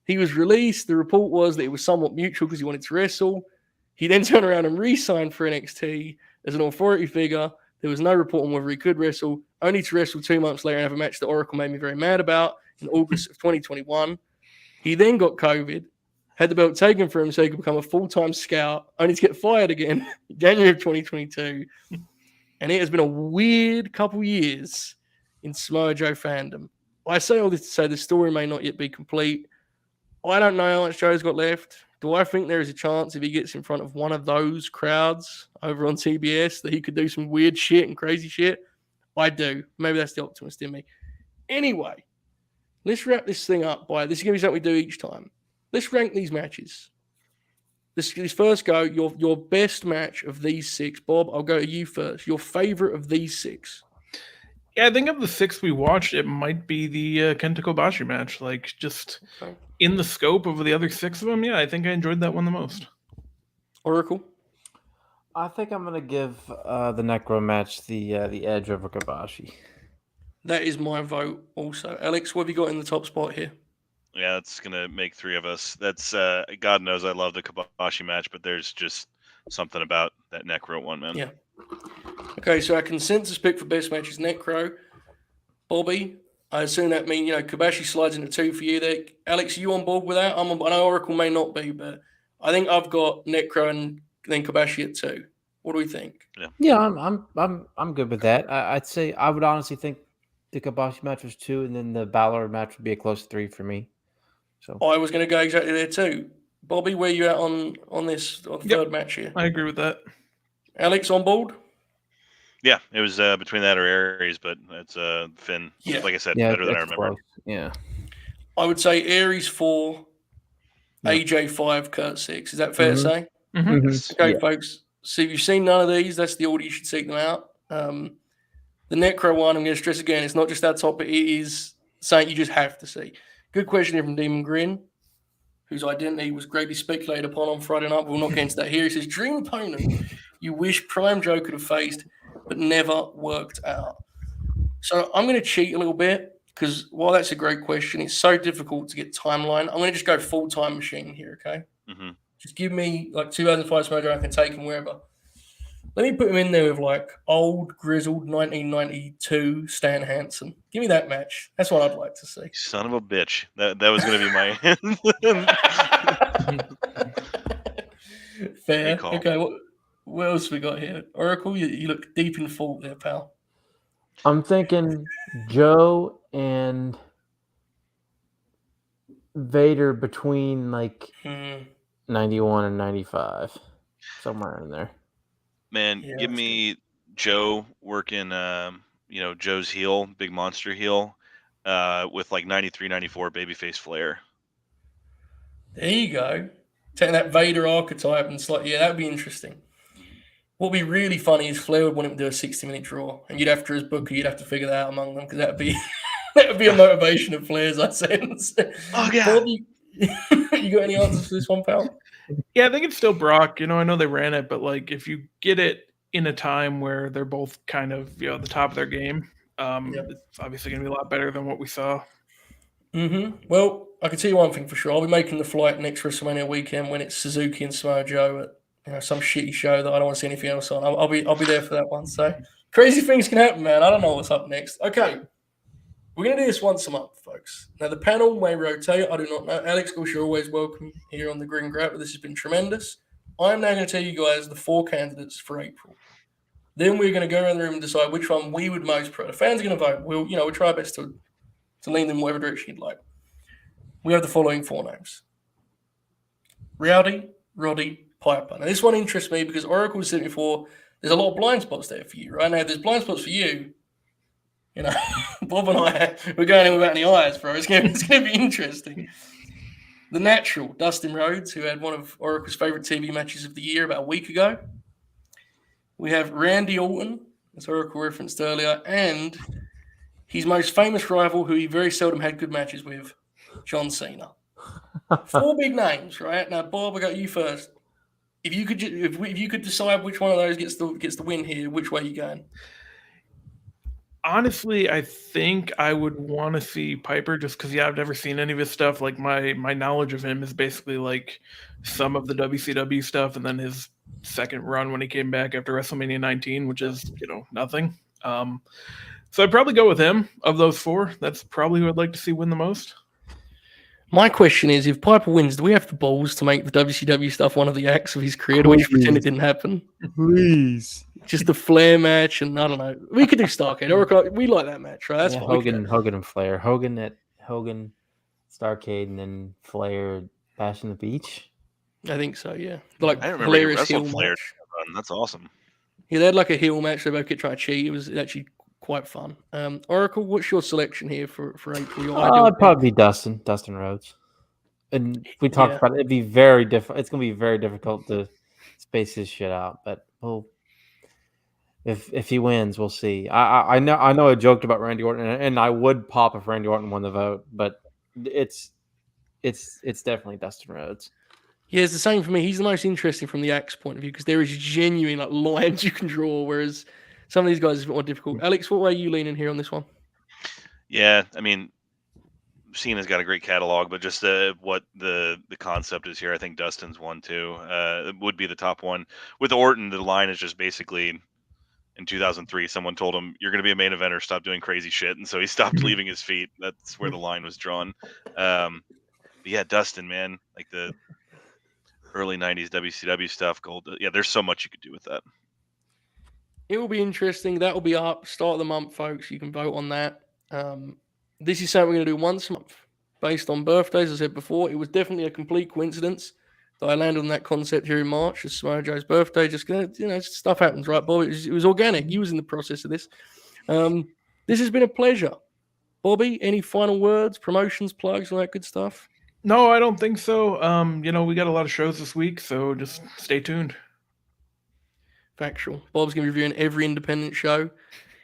He was released. The report was that it was somewhat mutual because he wanted to wrestle. He then turned around and re-signed for NXT as an authority figure. There was no report on whether he could wrestle, only to wrestle 2 months later and have a match that Oracle made me very mad about in August of 2021. He then got COVID, had the belt taken from him so he could become a full-time scout, only to get fired again in January of 2022. And it has been a weird couple years in Samoa Joe fandom. I say all this to say the story may not yet be complete. I don't know how much Joe's got left. Do I think there is a chance if he gets in front of one of those crowds over on TBS that he could do some weird shit and crazy shit? I do. Maybe that's the optimist in me. Anyway, let's wrap this thing up by this is going to be something we do each time. Let's rank these matches. This first go, your best match of these six. Bob, I'll go to you first. Your favorite of these six. Yeah, I think of the six we watched, it might be the Kenta Kobashi match. Like, just in the scope of the other six of them, yeah, I think I enjoyed that one the most. Oracle? I think I'm going to give the Necro match the edge over Kobashi. That is my vote also. Alex, what have you got in the top spot here? Yeah, that's going to make three of us. That's God knows I love the Kobashi match, but there's just something about that Necro one, man. Yeah. Okay, so our consensus pick for best match is Necro. Bobby, I assume that means, Kobashi slides into 2 for you there. Alex, are you on board with that? I know Oracle may not be, but I think I've got Necro and then Kobashi at 2. What do we think? Yeah, I'm good with that. I'd say I would honestly think the Kobashi match was 2, and then the Balor match would be a close 3 for me. So I was going to go exactly there too. Bobby, where you at on this third match here? I agree with that. Alex, on board? Yeah, it was between that or Aries, but it's Finn. Yeah. Like I said, better than I remember. Close. Yeah. I would say Aries 4, AJ 5, Kurt 6. Is that fair to say? Mm-hmm. Okay, folks. So if you've seen none of these, that's the order you should seek them out. The Necro one, I'm going to stress again, it's not just that topic. It is something you just have to see. Good question here from Demon Grin, whose identity was greatly speculated upon on Friday night. We'll not get into that here. He says, dream opponent you wish Prime Joe could have faced but never worked out. So I'm going to cheat a little bit because while that's a great question, it's so difficult to get timeline. I'm going to just go full-time machine here, okay? Mm-hmm. Just give me like 2005 Samoa Joe, I can take him wherever. Let me put him in there with like old, grizzled 1992 Stan Hansen. Give me that match. That's what I'd like to see. Son of a bitch. That was going to be my Fair. Okay, what else we got here? Oracle, you look deep in thought there, pal. I'm thinking Joe and Vader between like Hmm. 91 and 95, somewhere in there. Man, Yeah, give that's me Joe working, Joe's heel, big monster heel, with like 93, 94 babyface Flair. There you go. Taking that Vader archetype and slightly, yeah, that'd be interesting. What would be really funny is Flair would want him to do a 60-minute draw, and you'd have to, as Booker, you'd have to figure that out among them because that'd be a motivation of Flair's, I sense. Oh yeah. Bob, you got any answers for this one, pal? Yeah, I think it's still Brock. I know they ran it, but like if you get it in a time where they're both kind of at the top of their game, it's obviously going to be a lot better than what we saw. Well, I can tell you one thing for sure. I'll be making the flight next WrestleMania weekend when it's Suzuki and Samoa Joe at some shitty show that I don't want to see anything else on. I'll be there for that one. So crazy things can happen, man. I don't know what's up next. Okay, we're gonna do this once a month, folks. Now the panel may rotate. I do not know. Alex, of course, you're always welcome here on the Grin Grappler. This has been tremendous. I'm now going to tell you guys the 4 candidates for April. Then we're going to go around the room and decide which one we would most prefer. The fans are going to vote. We'll try our best to lean them whatever direction you'd like. We have the following 4 names: Rowdy, Roddy, Piper. Now, this one interests me because Oracle said before there's a lot of blind spots there for you, right? Now, if there's blind spots for you, Bob and I, we're going in without any eyes, bro. It's going to be interesting. The Natural, Dustin Rhodes, who had one of Oracle's favorite TV matches of the year about a week ago. We have Randy Orton, as Oracle referenced earlier, and his most famous rival, who he very seldom had good matches with, John Cena. 4 big names, right? Now, Bob, I got you first. If you could decide which one of those gets the win here, which way are you going? Honestly, I think I would want to see Piper just because, I've never seen any of his stuff. Like my knowledge of him is basically like some of the WCW stuff, and then his second run when he came back after WrestleMania 19, which is nothing. So I'd probably go with him. Of those 4, that's probably who I'd like to see win the most. My question is, if Piper wins, do we have the balls to make the WCW stuff one of the acts of his career? Do we just pretend it didn't happen? Please. Just the Flair match, and I don't know. We could do Starcade. Or we like that match, right? That's Yeah, fine. Hogan and Flair. Hogan, Starcade, and then Flair Bash on the Beach. I think so, yeah. Like I remember hilarious he heel wrestled Flair. match. That's awesome. Yeah, they had like a heel match. They both kept trying to cheat. It was actually quite fun. Oracle, what's your selection here for April? Your ideal It'd probably be Dustin Rhodes. And we talked about it. It'd be very difficult. It's going to be very difficult to space his shit out. But if he wins, we'll see. I know I joked about Randy Orton, and I would pop if Randy Orton won the vote. But it's definitely Dustin Rhodes. Yeah, it's the same for me. He's the most interesting from the Axe point of view because there is genuine lines you can draw, whereas some of these guys is a bit more difficult. Alex, what way are you leaning here on this one? Yeah, I mean, Cena's got a great catalog, but just what the concept is here, I think Dustin's one too. It would be the top one. With Orton, the line is just basically in 2003, someone told him, "You're going to be a main eventer. Stop doing crazy shit," and so he stopped leaving his feet. That's where the line was drawn. But yeah, Dustin, man, like the early 90s WCW stuff, gold. Yeah, there's so much you could do with that. It will be interesting. That will be up. Start of the month, folks. You can vote on that. This is something we're going to do once a month based on birthdays. As I said before, it was definitely a complete coincidence that I landed on that concept here in March. It's Samoa Joe's birthday. Just stuff happens, right, Bob? It was organic. You was in the process of this. This has been a pleasure. Bobby, any final words, promotions, plugs, all that good stuff? No, I don't think so. We got a lot of shows this week, so just stay tuned. Factual. Bob's going to be reviewing every independent show.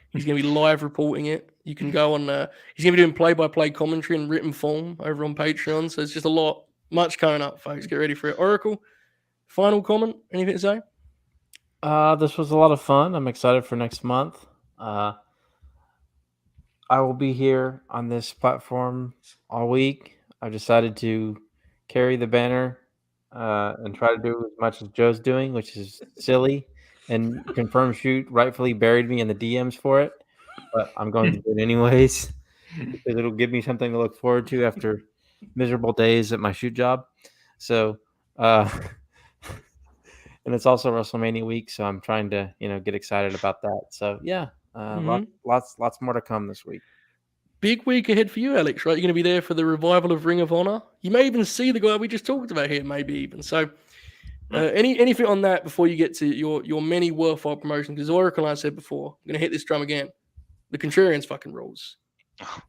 He's going to be live reporting it. You can go on. He's going to be doing play-by-play commentary in written form over on Patreon. So it's just much coming up, folks. Get ready for it. Oracle, final comment? Anything to say? This was a lot of fun. I'm excited for next month. I will be here on this platform all week. I've decided to carry the banner and try to do as much as Joe's doing, which is silly. And Confirm Shoot rightfully buried me in the DMs for it, but I'm going to do it anyways because it'll give me something to look forward to after miserable days at my shoot job. So, and it's also WrestleMania week, so I'm trying to get excited about that. So yeah, lots more to come this week. big week ahead for you, Alex, right? You're going to be there for the revival of Ring of Honor. You may even see the guy we just talked about here, maybe even. So anything on that before you get to your many worthwhile promotions? Because Oracle, like I said before, I'm going to hit this drum again. The Contrarians fucking rules.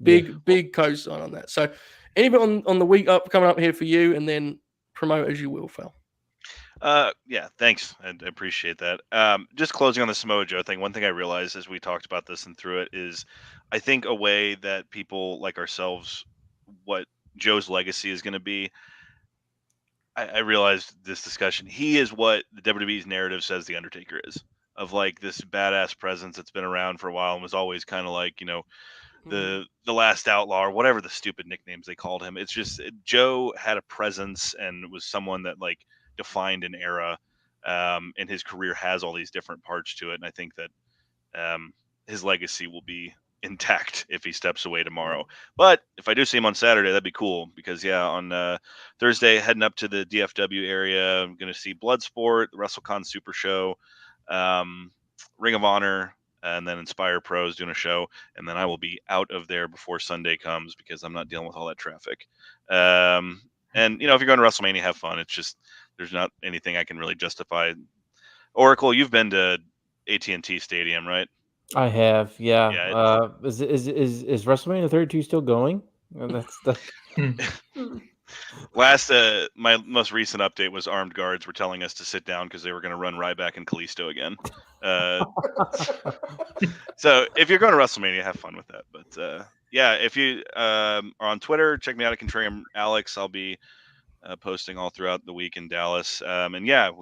Big co-sign on that. So anything on the week coming up here for you, and then promote as you will, Phil. Yeah, thanks. I appreciate that. Just closing on the Samoa Joe thing, one thing I realized as we talked about this and through it is I think a way that people like ourselves, what Joe's legacy is going to be, I realized this discussion, he is what the WWE's narrative says The Undertaker is, of like this badass presence that's been around for a while and was always kind of like, the last outlaw or whatever the stupid nicknames they called him. It's just Joe had a presence and was someone that like defined an era, and his career has all these different parts to it. And I think that his legacy will be intact if he steps away tomorrow. But if I do see him on Saturday, that'd be cool because on Thursday, heading up to the DFW area, I'm going to see Bloodsport, the WrestleCon Super Show, Ring of Honor, and then Inspire Pros doing a show, and then I will be out of there before Sunday comes because I'm not dealing with all that traffic. And if you're going to WrestleMania, have fun. It's just there's not anything I can really justify. Oracle, you've been to AT&T Stadium, right? I have, yeah. Is WrestleMania 32 still going? That's the last. My most recent update was armed guards were telling us to sit down because they were going to run Ryback and Kalisto again. So if you're going to WrestleMania, have fun with that. But if you are on Twitter, check me out at Contrarian Alex. I'll be posting all throughout the week in Dallas. We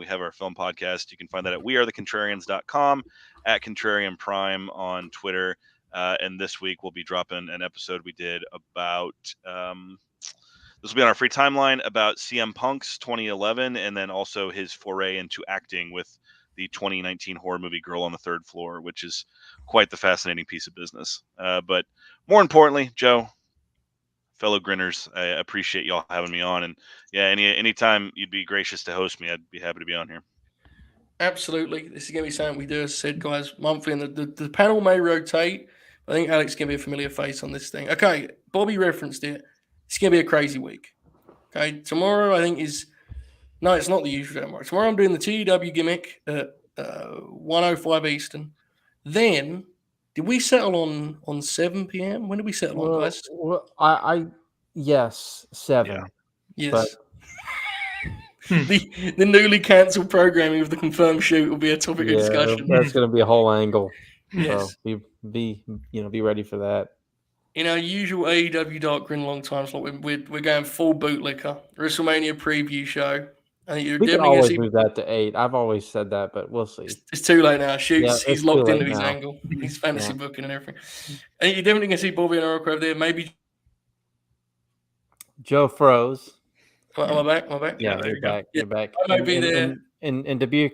have our film podcast. You can find that at wearethecontrarians.com, at Contrarian Prime on Twitter. And this week we'll be dropping an episode we did about this will be on our free timeline about CM Punk's 2011 and then also his foray into acting with the 2019 horror movie Girl on the Third Floor, which is quite the fascinating piece of business. But more importantly, Joe, fellow Grinners, I appreciate y'all having me on. And anytime you'd be gracious to host me, I'd be happy to be on here. Absolutely. This is going to be something we do, as I said, guys, monthly. And the panel may rotate. I think Alex can be a familiar face on this thing. Okay, Bobby referenced it. It's going to be a crazy week. Okay, tomorrow I think no, it's not the usual tomorrow. Tomorrow I'm doing the TEW gimmick at 1:05 Eastern. Then, did we settle on 7 p.m.? When did we settle on, guys? Yes, 7. Yeah. Yes. The newly cancelled programming of the confirmed shoot will be a topic of discussion. That's going to be a whole angle. Yes. So be ready for that. In our usual AEW Dark Grin long time slot, we're going full bootlicker. WrestleMania preview show. I think you're we definitely can always move that to 8. I've always said that, but we'll see. It's too late now. He's locked into his now. angle. He's fantasy booking and everything. I think you're definitely going to see Bobby and Oracle over there. Maybe Joe froze. Am I back? Yeah, you're back. You're back. I might be there. And to be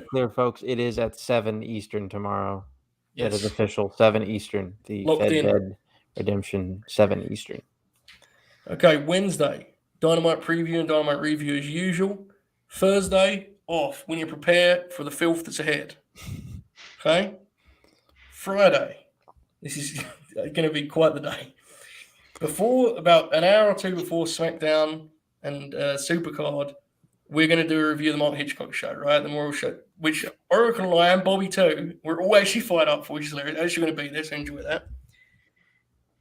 clear, folks, it is at 7 Eastern tomorrow. Yes. That is official. 7 Eastern. The Fed Redemption 7 Eastern. Okay, Wednesday, Dynamite preview and Dynamite review as usual. Thursday, off when you prepare for the filth that's ahead. Okay? Friday, this is going to be quite the day. About an hour or two before SmackDown and Supercard, we're going to do a review of the Mark Hitchcock show, right? The Memorial show, which Oracle and I and Bobby too, we're all actually fired up for, which is hilarious. Actually going to be there, so enjoy that.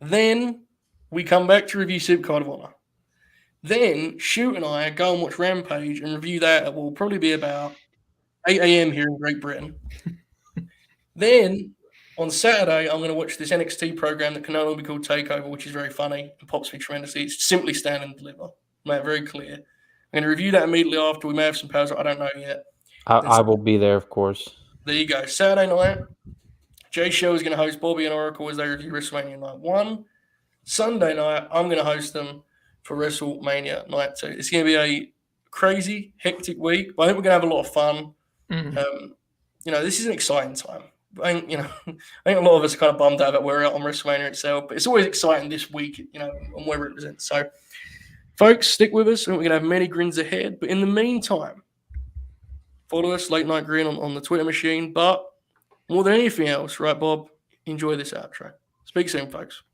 Then we come back to review Supercard of Honor. Then Shoot and I go and watch Rampage and review that. It will probably be about 8 a.m. here in Great Britain. Then on Saturday, I'm going to watch this NXT program that can only be called Takeover, which is very funny and pops me tremendously. It's simply stand and deliver. Make it very clear. I'm going to review that immediately after. We may have some powers. I don't know yet. I will be there, of course. There you go. Saturday night, Jay Show is going to host Bobby and Oracle as they review WrestleMania Night 1. Sunday night, I'm going to host them for WrestleMania Night 2. It's going to be a crazy, hectic week, but I think we're going to have a lot of fun. Mm-hmm. This is an exciting time. I think a lot of us are kind of bummed out that we're out on WrestleMania itself, but it's always exciting this week, and where it represents. So, folks, stick with us, and we're going to have many grins ahead. But in the meantime, follow us, Late Night Grin, on the Twitter machine. But more than anything else, right, Bob, enjoy this outro. Speak soon, folks.